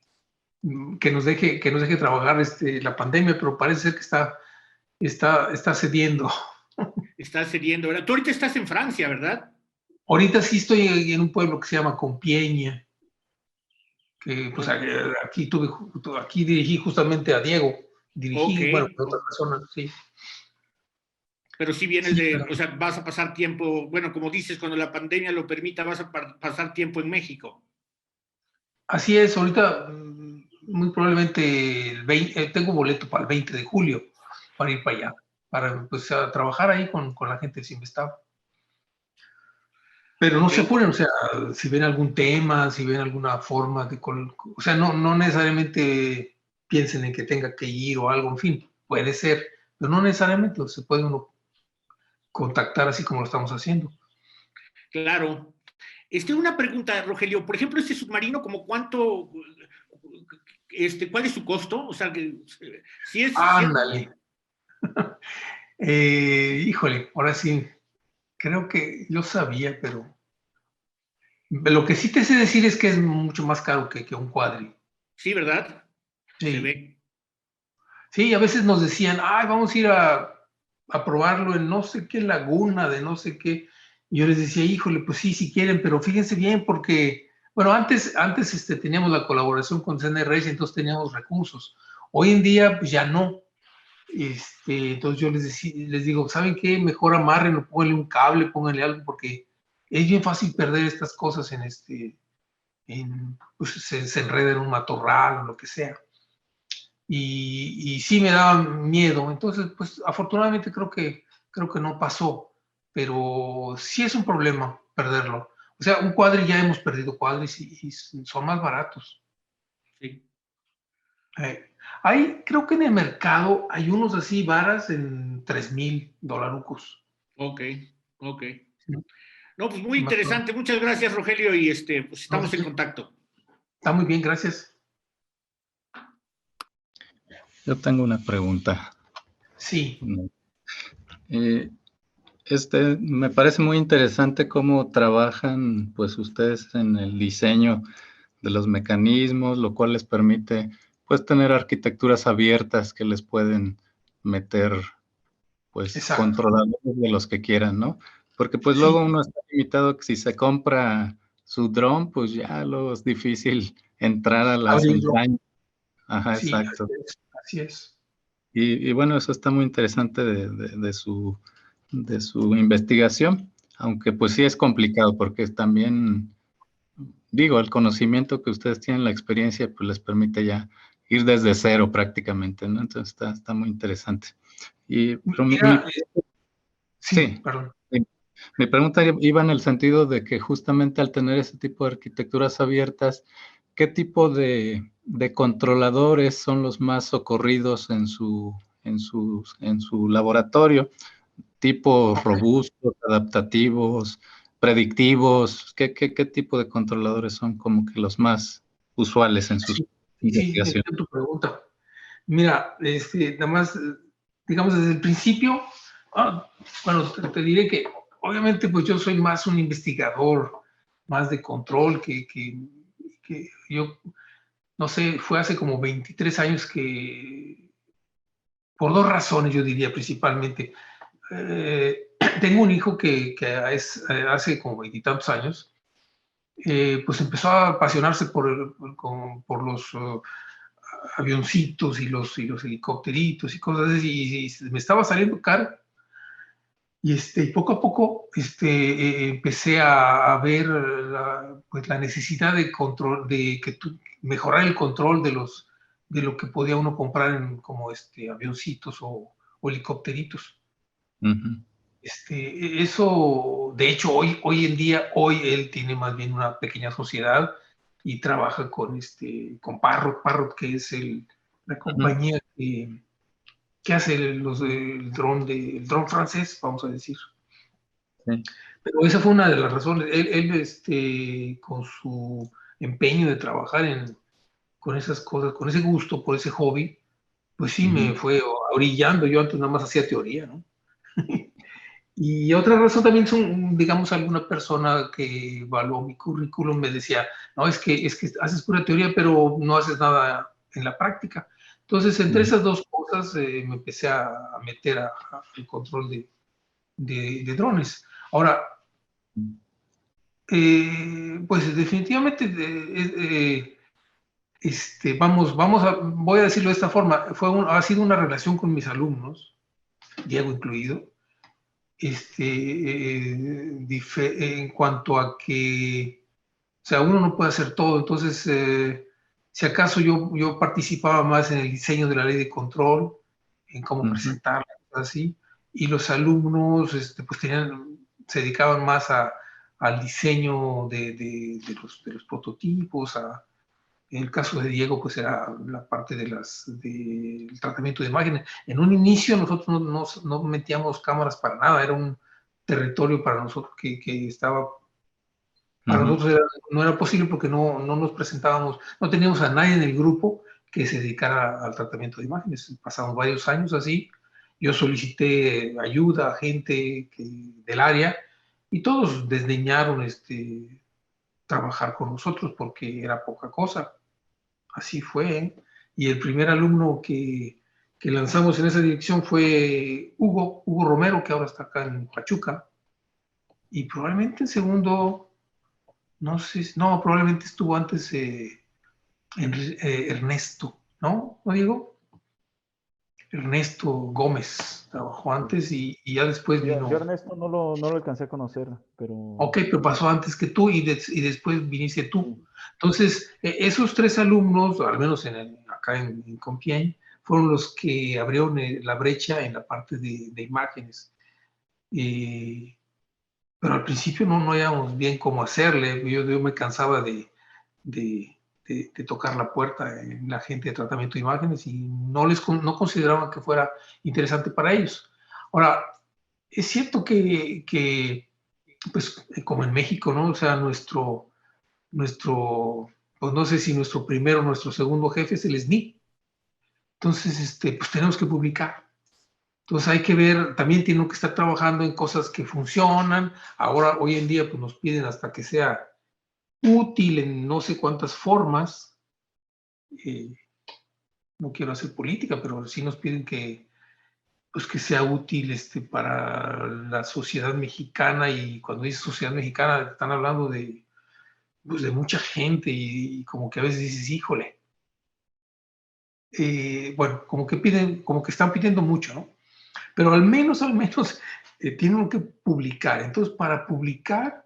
nos deje trabajar la pandemia, pero parece ser que está cediendo. Está cediendo. Tú ahorita estás en Francia, ¿verdad? Ahorita sí estoy en un pueblo que se llama Compiègne, que pues aquí dirigí justamente a Diego. Bueno, a otra persona, sí. Pero si vienes o sea, vas a pasar tiempo, bueno, como dices, cuando la pandemia lo permita, vas a pasar tiempo en México. Así es, ahorita muy probablemente tengo boleto para el 20 de julio para ir para allá, para pues, a trabajar ahí con la gente de Simvestab. Pero no se apuren, o sea, si ven algún tema, si ven alguna forma o sea, no necesariamente piensen en que tenga que ir o algo, en fin, puede ser, pero no necesariamente, se puede uno contactar así como lo estamos haciendo. Claro. Una pregunta, Rogelio. Por ejemplo, este submarino, ¿como cuánto, cuál es su costo? O sea, si es... Ándale. Híjole, ahora sí, creo que yo sabía, pero lo que sí te sé decir es que es mucho más caro que un Quadri. Sí, ¿verdad? Sí. Se ve. Sí, a veces nos decían, vamos a ir a probarlo en no sé qué laguna, de no sé qué. Y yo les decía, híjole, pues sí, si quieren, pero fíjense bien, porque, bueno, antes teníamos la colaboración con CNRS, entonces teníamos recursos. Hoy en día, pues ya no. Entonces yo les digo, ¿saben qué? Mejor amárrenlo, pónganle un cable, pónganle algo, porque es bien fácil perder estas cosas pues se enreda en un matorral o lo que sea. Y sí me daba miedo. Entonces, pues afortunadamente creo que no pasó, pero sí es un problema perderlo. O sea, un Quadri, ya hemos perdido Quadris y son más baratos. Sí. Creo que en el mercado hay unos así, varas en $3,000. Ok. Sí. No, pues muy interesante. Muchas gracias, Rogelio, y pues estamos en contacto. Está muy bien, gracias. Yo tengo una pregunta. Sí. Me parece muy interesante cómo trabajan pues ustedes en el diseño de los mecanismos, lo cual les permite pues tener arquitecturas abiertas que les pueden meter pues Exacto. controladores de los que quieran, ¿no? Porque pues Sí. luego uno está limitado que si se compra su dron, pues ya luego es difícil entrar a las Abrirlo. entrañas. Ajá, Sí, exacto. así es. Y bueno, eso está muy interesante de su investigación, aunque pues sí es complicado porque también, digo, el conocimiento que ustedes tienen, la experiencia, pues les permite ya ir desde cero prácticamente, ¿no? Entonces está muy interesante. Pero Mira, sí, sí, perdón. mi pregunta iba en el sentido de que justamente al tener ese tipo de arquitecturas abiertas, ¿qué tipo de controladores son los más socorridos en su laboratorio? ¿Tipos robustos, adaptativos, predictivos? ¿Qué tipo de controladores son como que los más usuales en sus Sí, investigaciones? entiendo tu pregunta. Mira, nada más, digamos, desde el principio, bueno, te diré que obviamente pues yo soy más un investigador, más de control que yo, no sé, fue hace como 23 años que, por dos razones yo diría principalmente. Tengo un hijo que hace como 20 y tantos años, pues empezó a apasionarse por los avioncitos y los helicópteritos y cosas así, y me estaba saliendo caro. Y poco a poco empecé a ver pues la necesidad de control, mejorar el control de lo que podía uno comprar como avioncitos o helicópteritos. Uh-huh. Eso, de hecho, hoy en día, hoy él tiene más bien una pequeña sociedad y trabaja con Parrot, que es la compañía que hace el dron francés, vamos a decir. Sí. Pero esa fue una de las razones. Él con su empeño de trabajar con esas cosas, con ese gusto por ese hobby, pues sí me fue orillando. Yo antes nada más hacía teoría, ¿no? Y otra razón también son, digamos, alguna persona que evaluó mi currículum me decía, no, es que haces pura teoría, pero no haces nada en la práctica. Entonces, entre esas dos cosas me empecé a meter al control de drones. Ahora, pues definitivamente, voy a decirlo de esta forma, ha sido una relación con mis alumnos, Diego incluido, en cuanto a que, o sea, uno no puede hacer todo. Entonces, si acaso yo participaba más en el diseño de la ley de control, en cómo presentarla, así, y los alumnos pues se dedicaban más al diseño de los prototipos. En el caso de Diego, pues era la parte del tratamiento de imágenes. En un inicio nosotros no metíamos cámaras para nada, era un territorio para nosotros que estaba, para nosotros no era posible porque no nos presentábamos, no teníamos a nadie en el grupo que se dedicara al tratamiento de imágenes. Pasamos varios años así, yo solicité ayuda a gente del área y todos desdeñaron trabajar con nosotros porque era poca cosa. Así fue. Y el primer alumno que lanzamos en esa dirección fue Hugo Romero, que ahora está acá en Pachuca. Y probablemente el segundo, no sé, no, probablemente estuvo antes Ernesto, ¿no? ¿No digo? Ernesto Gómez trabajó antes y ya después vino. Yo Ernesto no lo alcancé a conocer, pero... Ok, pero pasó antes que tú y después viniste tú. Sí. Entonces, esos tres alumnos, al menos acá en Compiègne, fueron los que abrieron la brecha en la parte de imágenes. Pero al principio no sabíamos bien cómo hacerle. Yo me cansaba de tocar la puerta en la gente de tratamiento de imágenes y no consideraban que fuera interesante para ellos. Ahora, es cierto que pues como en México, ¿no? O sea, pues no sé si nuestro primero o nuestro segundo jefe es el SNI. Entonces, pues tenemos que publicar. Entonces hay que ver, también tienen que estar trabajando en cosas que funcionan. Ahora, hoy en día, pues nos piden hasta que sea útil en no sé cuántas formas. No quiero hacer política, pero sí nos piden que, pues, que sea útil para la sociedad mexicana. Y cuando dice sociedad mexicana, están hablando de, pues, de mucha gente y como que a veces dices, híjole. Bueno, como que piden, como que están pidiendo mucho, ¿no? Pero al menos tiene uno que publicar. Entonces, para publicar,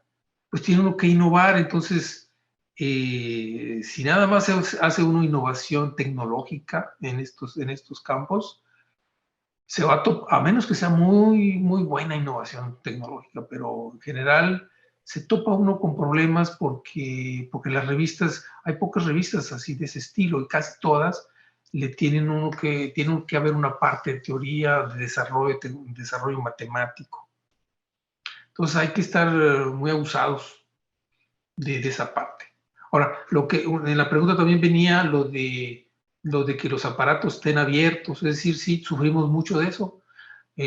pues tiene uno que innovar. Entonces, si nada más hace uno innovación tecnológica en estos campos, se va a menos que sea muy, muy buena innovación tecnológica, pero en general se topa uno con problemas porque las revistas, hay pocas revistas así de ese estilo y casi todas tienen que haber una parte de teoría, de desarrollo matemático. Entonces hay que estar muy abusados de esa parte. Ahora, en la pregunta también venía lo de que los aparatos estén abiertos, es decir, sí, sufrimos mucho de eso.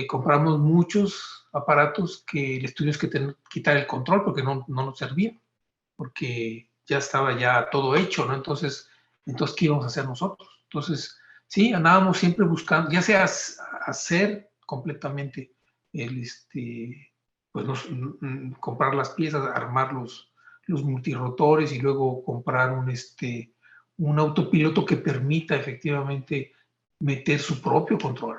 Compramos muchos aparatos que les tuvimos que quitar el control porque no nos servía, porque ya estaba ya todo hecho, ¿no? Entonces, ¿qué íbamos a hacer nosotros? Entonces, sí, andábamos siempre buscando, ya sea hacer completamente pues comprar las piezas, armar los multirotores y luego comprar un autopiloto que permita efectivamente meter su propio control.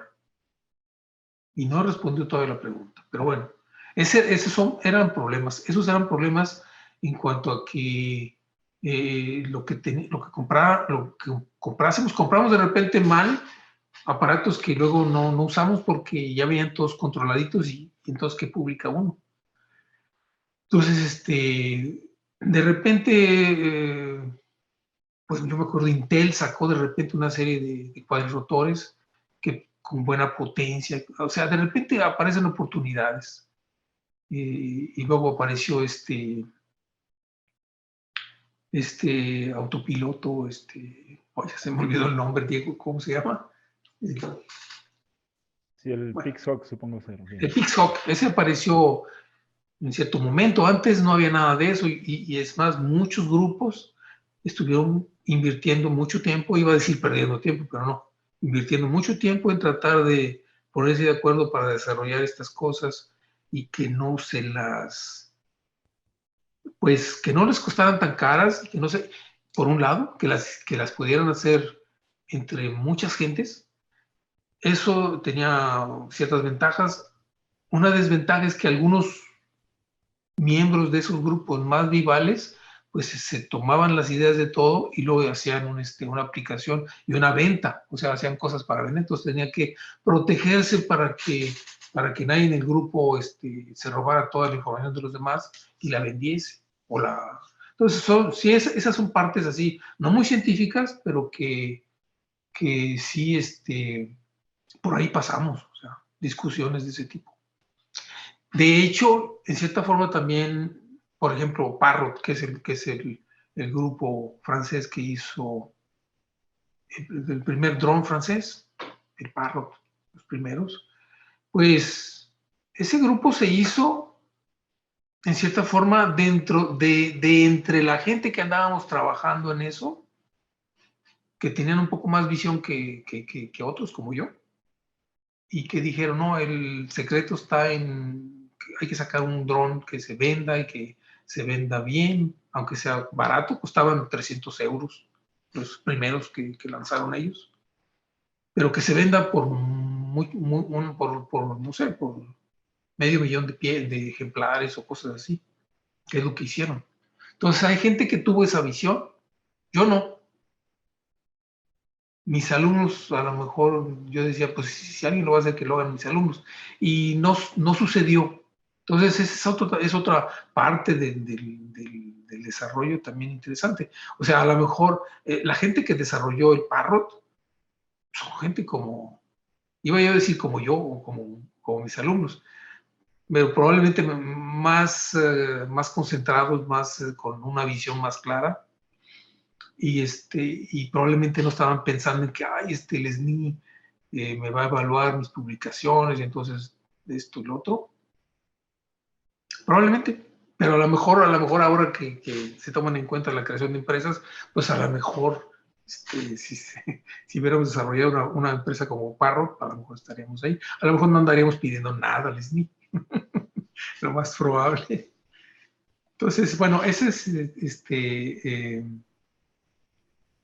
Y no respondió todavía la pregunta, pero bueno, esos eran problemas. Esos eran problemas en cuanto a que lo que compramos de repente mal, aparatos que luego no usamos porque ya venían todos controladitos y entonces, ¿qué publica uno? Entonces, de repente, pues yo me acuerdo, Intel sacó de repente una serie de cuadrirotores que con buena potencia, o sea, de repente aparecen oportunidades. Y luego apareció este autopiloto, ya se me olvidó el nombre, Diego, ¿cómo se llama? Sí, el bueno, PixHawk, supongo ser. El PixHawk, ese apareció en cierto momento. Antes no había nada de eso y es más, muchos grupos estuvieron invirtiendo mucho tiempo, iba a decir perdiendo tiempo, pero no, invirtiendo mucho tiempo en tratar de ponerse de acuerdo para desarrollar estas cosas y que no pues que no les costaran tan caras, que no sé, por un lado, que las pudieran hacer entre muchas gentes. Eso tenía ciertas ventajas. Una desventaja es que algunos miembros de esos grupos más vivales pues se tomaban las ideas de todo y luego hacían una aplicación y una venta, o sea, hacían cosas para vender. Entonces tenía que protegerse para que nadie en el grupo se robara toda la información de los demás y la vendiese. Entonces, sí, esas son partes así, no muy científicas, pero que sí, por ahí pasamos, o sea, discusiones de ese tipo. De hecho, en cierta forma también, por ejemplo, Parrot, que es el grupo francés que hizo el primer dron francés, el Parrot, los primeros, pues ese grupo se hizo en cierta forma dentro de entre la gente que andábamos trabajando en eso, que tenían un poco más visión que otros como yo, y que dijeron, no, el secreto está hay que sacar un dron que se venda y que se venda bien, aunque sea barato, costaban 300 euros los primeros que lanzaron ellos, pero que se venda por no sé, por medio millón de ejemplares o cosas así, que es lo que hicieron. Entonces hay gente que tuvo esa visión, yo no. Mis alumnos, a lo mejor yo decía, pues si alguien lo va a hacer, que lo hagan mis alumnos. Y no sucedió. Entonces, esa es otra parte del desarrollo también interesante. O sea, a lo mejor la gente que desarrolló el Parrot son gente iba yo a decir como yo o como mis alumnos, pero probablemente más concentrados, con una visión más clara. Y probablemente no estaban pensando en que, ay, el SNI me va a evaluar mis publicaciones, y entonces esto y lo otro. Probablemente, pero a lo mejor ahora que se toman en cuenta la creación de empresas, pues a lo mejor si hubiéramos desarrollado una empresa como Parrot, a lo mejor estaríamos ahí. A lo mejor no andaríamos pidiendo nada, Leslie. Lo más probable. Entonces, bueno, ese es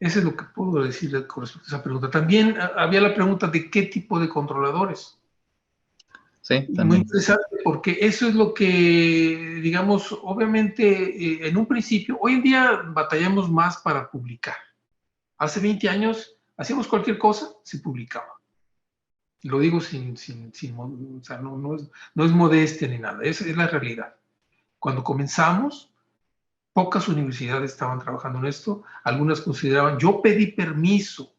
eso es lo que puedo decir con respecto a esa pregunta. También había la pregunta de qué tipo de controladores. Sí, también. Muy interesante, porque eso es lo que, digamos, obviamente, en un principio, hoy en día batallamos más para publicar. Hace 20 años hacíamos cualquier cosa, se publicaba. Lo digo o sea, no es modestia ni nada, es la realidad. Cuando comenzamos, pocas universidades estaban trabajando en esto, algunas consideraban, yo pedí permiso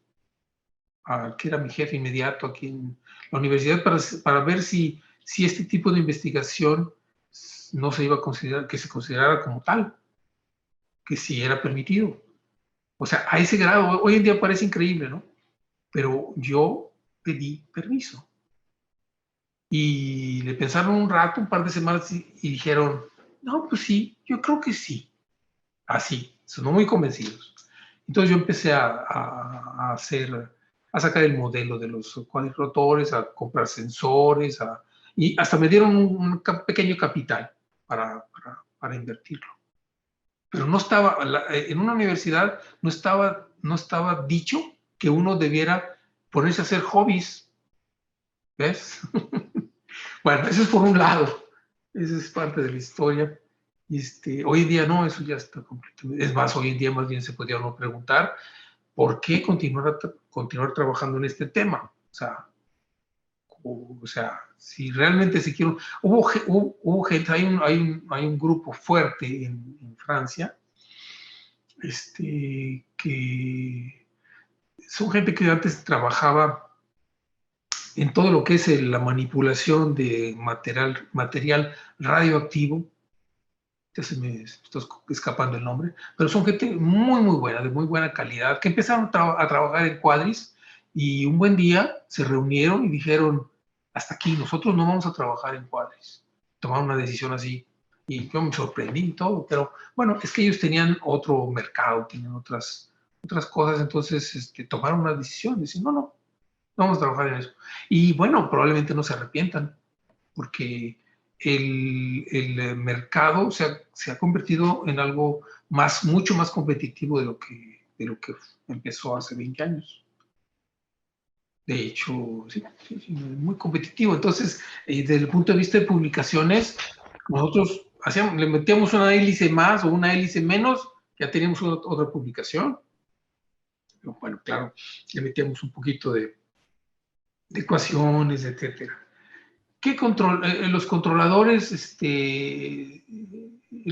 a que era mi jefe inmediato aquí en la universidad para ver si este tipo de investigación no se iba a considerar, que se considerara como tal, que si era permitido. O sea, a ese grado, hoy en día parece increíble, ¿no? Pero yo pedí permiso. Y le pensaron un rato, un par de semanas, y dijeron, no, pues sí, yo creo que sí. Así, sonó muy convencidos. Entonces yo empecé a sacar el modelo de los cuadrirotores, a comprar sensores, y hasta me dieron un pequeño capital para invertirlo. Pero no estaba, en una universidad no estaba dicho que uno debiera ponerse a hacer hobbies. ¿Ves? Bueno, eso es por un lado. Esa es parte de la historia. Hoy en día no, eso ya está completamente. Es más, hoy en día más bien se podría uno preguntar por qué continuar trabajando en este tema. O sea, si realmente se quiere. Hubo gente, hay un grupo fuerte en Francia, que son gente que antes trabajaba en todo lo que es la manipulación de material radioactivo. Ya se me está escapando el nombre, pero son gente muy, muy buena, de muy buena calidad, que empezaron a trabajar en Quadris y un buen día se reunieron y dijeron, hasta aquí, nosotros no vamos a trabajar en Quadris. Tomaron una decisión así y yo me sorprendí y todo, pero bueno, es que ellos tenían otro mercado, tenían otras cosas, entonces tomaron una decisión, decir, no vamos a trabajar en eso. Y bueno, probablemente no se arrepientan, porque el mercado se ha convertido en algo mucho más competitivo de lo que empezó hace 20 años. De hecho, sí, muy competitivo. Entonces, desde el punto de vista de publicaciones, nosotros le metíamos una hélice más o una hélice menos, ya teníamos otra publicación. Pero bueno, claro, le metíamos un poquito de ecuaciones, etcétera. Los controladores, el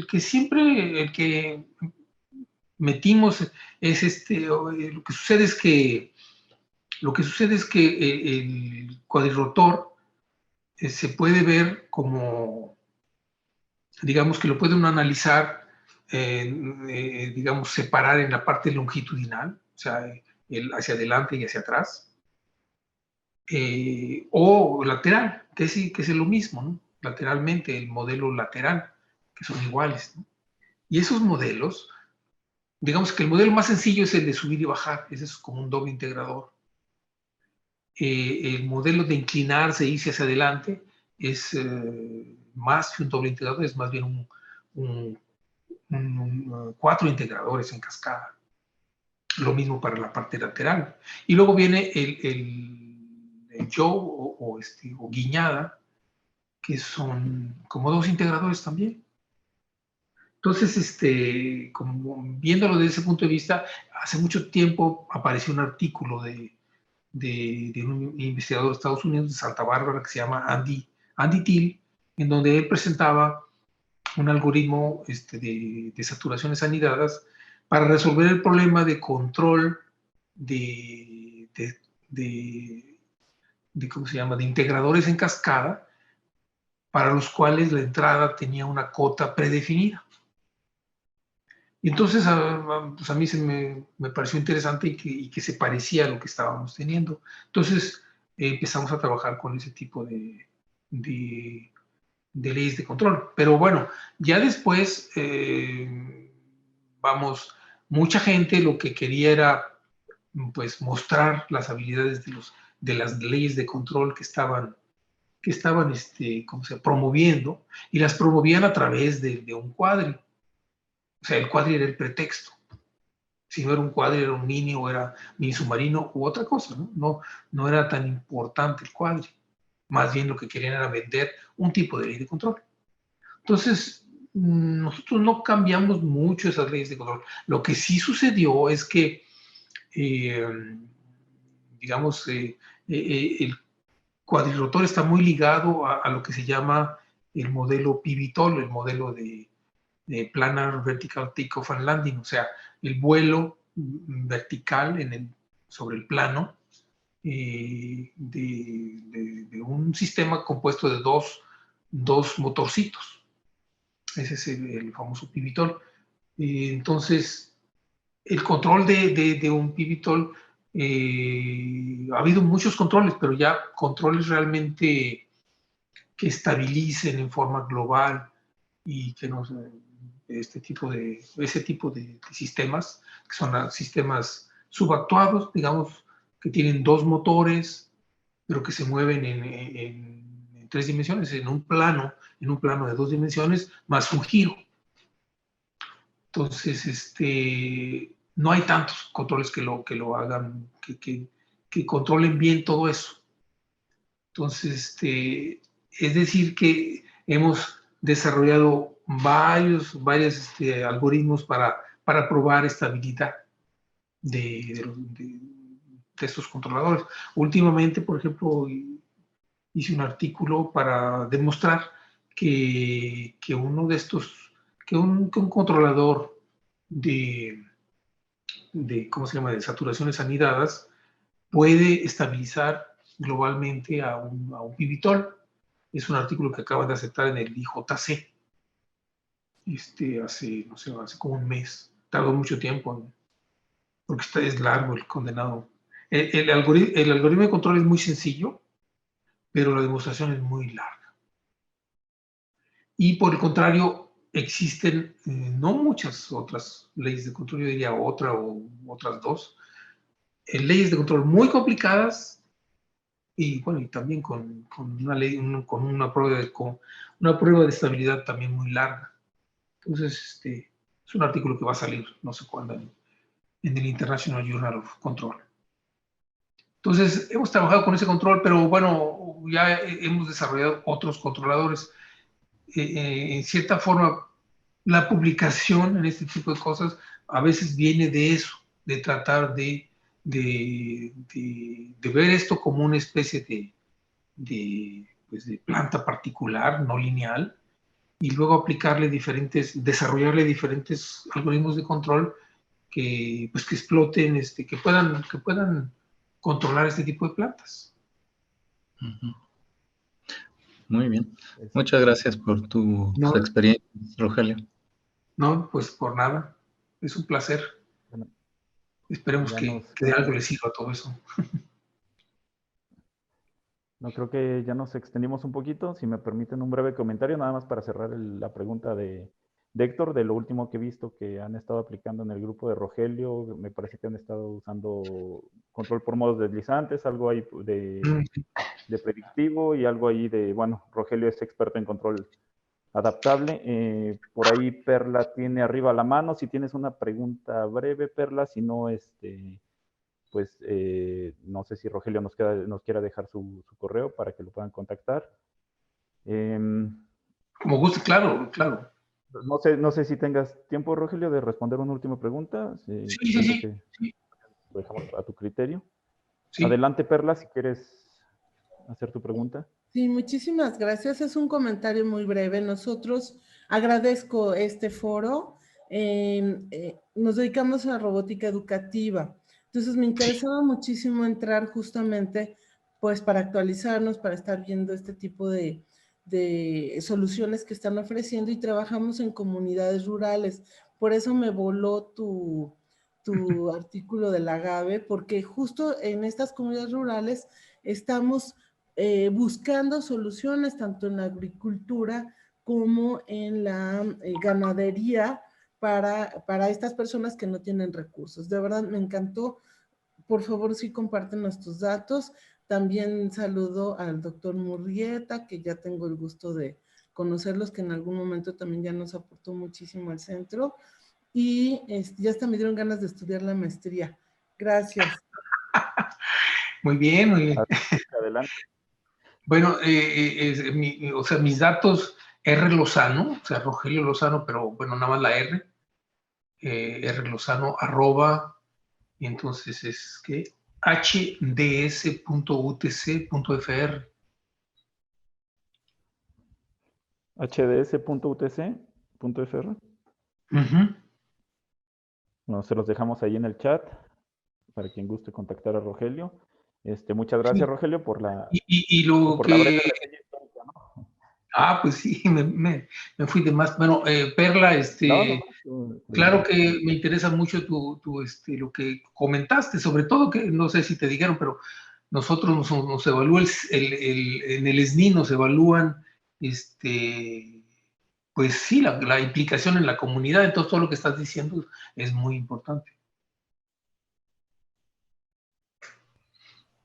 que metimos es lo que sucede es que el cuadrirrotor se puede ver como, digamos que lo puede uno analizar, digamos, separar en la parte longitudinal, o sea, hacia adelante y hacia atrás. O lateral, que es lo mismo, ¿no? Lateralmente, el modelo lateral, que son iguales, ¿no? Y esos modelos, digamos que el modelo más sencillo es el de subir y bajar, ese es como un doble integrador. El modelo de inclinarse e irse hacia adelante es más que un doble integrador, es más bien cuatro integradores en cascada. Lo mismo para la parte lateral. Y luego viene el yaw o guiñada, que son como dos integradores también. Entonces, como viéndolo desde ese punto de vista, hace mucho tiempo apareció un artículo de un investigador de Estados Unidos, de Santa Bárbara, que se llama Andy Thiel, en donde él presentaba un algoritmo de saturaciones anidadas para resolver el problema de control ¿cómo se llama?, de integradores en cascada, para los cuales la entrada tenía una cota predefinida. Y entonces pues a mí me pareció interesante y que se parecía a lo que estábamos teniendo. Entonces, empezamos a trabajar con ese tipo de leyes de control. Pero bueno, ya después, vamos, mucha gente lo que quería era pues mostrar las habilidades de las leyes de control que estaban ¿cómo se llama? Promoviendo, y las promovían a través de un cuadri. O sea, el cuadri era el pretexto. Si no era un cuadri, era un mini, o era mini submarino, u otra cosa, ¿no? No era tan importante el cuadri. Más bien lo que querían era vender un tipo de ley de control. Entonces, nosotros no cambiamos mucho esas leyes de control. Lo que sí sucedió es que, digamos, el cuadrirotor está muy ligado a lo que se llama el modelo PIVTOL, el modelo de Planar Vertical Takeoff and Landing, o sea, el vuelo vertical sobre el plano de un sistema compuesto de dos motorcitos. Ese es el famoso PIVTOL. Entonces, el control de un PIVTOL, ha habido muchos controles, pero ya controles realmente que estabilicen en forma global y que nos ese tipo de sistemas, que son sistemas subactuados, digamos, que tienen dos motores, pero que se mueven en 3 dimensiones, en un plano de 2 dimensiones, más un giro. Entonces, no hay tantos controles que lo hagan, que controlen bien todo eso. Entonces, es decir que hemos desarrollado varios algoritmos para probar estabilidad de estos controladores. Últimamente, por ejemplo, hice un artículo para demostrar que uno de estos, que un controlador ¿cómo se llama?, de saturaciones anidadas puede estabilizar globalmente a un PIVTOL. Es un artículo que acaban de aceptar en el IJC. Hace, no sé, hace como un mes. Tardó mucho tiempo, porque es largo el condenado. El algoritmo de control es muy sencillo, pero la demostración es muy larga. Y por el contrario, existen no muchas otras leyes de control, yo diría otra o otras dos, leyes de control muy complicadas, y bueno, y también con una ley, con una prueba de estabilidad también muy larga. Entonces, es un artículo que va a salir, no sé cuándo, en el International Journal of Control. Entonces, hemos trabajado con ese control, pero bueno, ya hemos desarrollado otros controladores. En cierta forma, la publicación en este tipo de cosas a veces viene de eso, de tratar de ver esto como una especie pues de planta particular, no lineal, y luego desarrollarle diferentes algoritmos de control pues que exploten, que puedan controlar este tipo de plantas. Muy bien. Muchas gracias por tu experiencia, Rogelio. No, pues por nada. Es un placer. Bueno, esperemos que de algo les sirva todo eso. No, creo que ya nos extendimos un poquito. Si me permiten un breve comentario, nada más para cerrar la pregunta de Héctor, de lo último que he visto que han estado aplicando en el grupo de Rogelio. Me parece que han estado usando control por modos deslizantes, algo ahí de predictivo y algo ahí bueno, Rogelio es experto en control adaptable. Por ahí Perla tiene arriba la mano. Si tienes una pregunta breve, Perla, si no, pues no sé si Rogelio nos quiera dejar su correo para que lo puedan contactar. Como guste, claro, claro. No sé si tengas tiempo, Rogelio, de responder una última pregunta. Sí. Lo dejamos a tu criterio. Sí. Adelante, Perla, si quieres hacer tu pregunta. Sí, muchísimas gracias. Es un comentario muy breve. Nosotros agradezco este foro. Nos dedicamos a la robótica educativa. Entonces me interesaba muchísimo entrar justamente pues para actualizarnos, para estar viendo este tipo de soluciones que están ofreciendo, y trabajamos en comunidades rurales. Por eso me voló tu artículo del agave, porque justo en estas comunidades rurales estamos buscando soluciones tanto en la agricultura como en la ganadería para estas personas que no tienen recursos. De verdad, me encantó. Por favor, sí comparten nuestros datos. También saludo al doctor Murrieta, que ya tengo el gusto de conocerlos, que en algún momento también ya nos aportó muchísimo al centro. Y ya hasta me dieron ganas de estudiar la maestría. Gracias. Muy bien, muy bien. Adelante. Bueno, o sea, mis datos, R. Lozano, o sea, Rogelio Lozano, pero bueno, nada más la R. R. Lozano, @ y entonces es que hds.utc.fr. hds.utc.fr. Bueno, se los dejamos ahí en el chat para quien guste contactar a Rogelio. Muchas gracias, Sí. Rogelio, por la, Y lo por que... la breve reseña histórica, ¿no? Pues sí, me fui de más. Bueno, Perla, claro que me interesa mucho lo que comentaste, sobre todo que no sé si te dijeron, pero nosotros nos evalúa en el SNI nos evalúan, pues sí, la implicación en la comunidad. Entonces todo lo que estás diciendo es muy importante.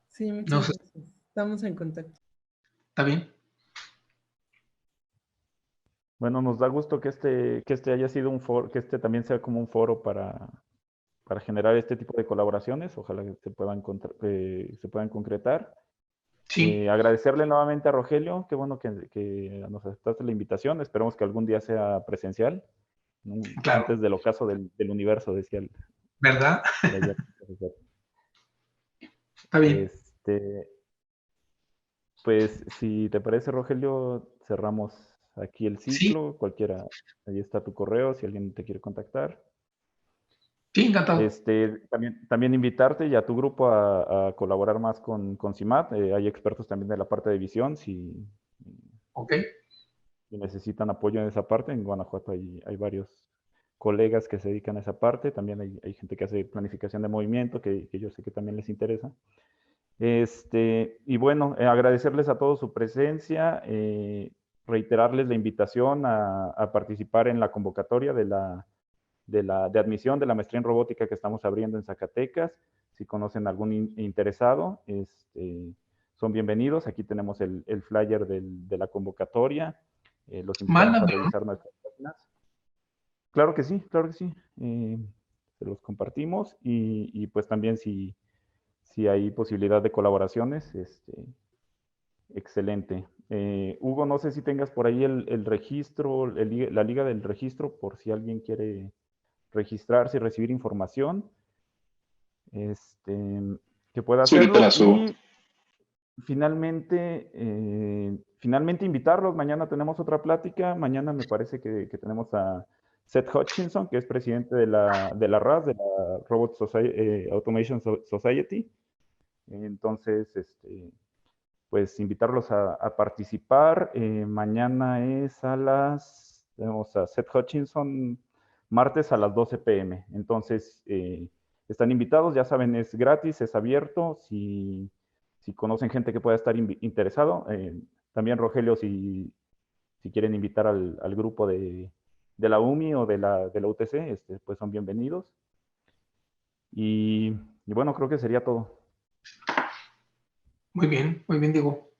Sí, muchas gracias. Estamos en contacto. ¿Está bien? Bueno, nos da gusto que este haya sido un foro, que este también sea como un foro para generar este tipo de colaboraciones. Ojalá que se puedan concretar. Sí. Agradecerle nuevamente a Rogelio. Qué bueno que nos aceptaste la invitación. Esperemos que algún día sea presencial. Claro. Antes del ocaso del universo, decía el... ¿Verdad? Está bien. Pues si te parece, Rogelio, cerramos aquí el ciclo. Sí. Cualquiera, ahí está tu correo si alguien te quiere contactar. Sí, encantado. También invitarte y a tu grupo a colaborar más con CIMAT. Hay expertos también de la parte de visión. Si necesitan apoyo en esa parte, en Guanajuato hay varios colegas que se dedican a esa parte. También hay gente que hace planificación de movimiento, que yo sé que también les interesa. Y bueno, agradecerles a todos su presencia, reiterarles la invitación a participar en la convocatoria de admisión de la maestría en robótica que estamos abriendo en Zacatecas. Si conocen algún interesado, son bienvenidos. Aquí tenemos el flyer de la convocatoria. Los invitamos a revisar nuestras páginas. Claro que sí, claro que sí. Se los compartimos y pues también si hay posibilidad de colaboraciones, excelente. Hugo, no sé si tengas por ahí el registro, la liga del registro, por si alguien quiere registrarse y recibir información, que pueda hacerlo. Y finalmente invitarlos. Mañana tenemos otra plática. Mañana me parece que tenemos a Seth Hutchinson, que es presidente de la RAS, de la Robot Automation Society. Entonces, pues invitarlos a participar. Mañana es tenemos a Seth Hutchinson, martes a las 12 p.m. Entonces, están invitados, ya saben, es gratis, es abierto. Si conocen gente que pueda estar interesado, también Rogelio, si quieren invitar al grupo de la UMI o de la UTC, pues son bienvenidos. Y bueno, creo que sería todo. Muy bien, Diego.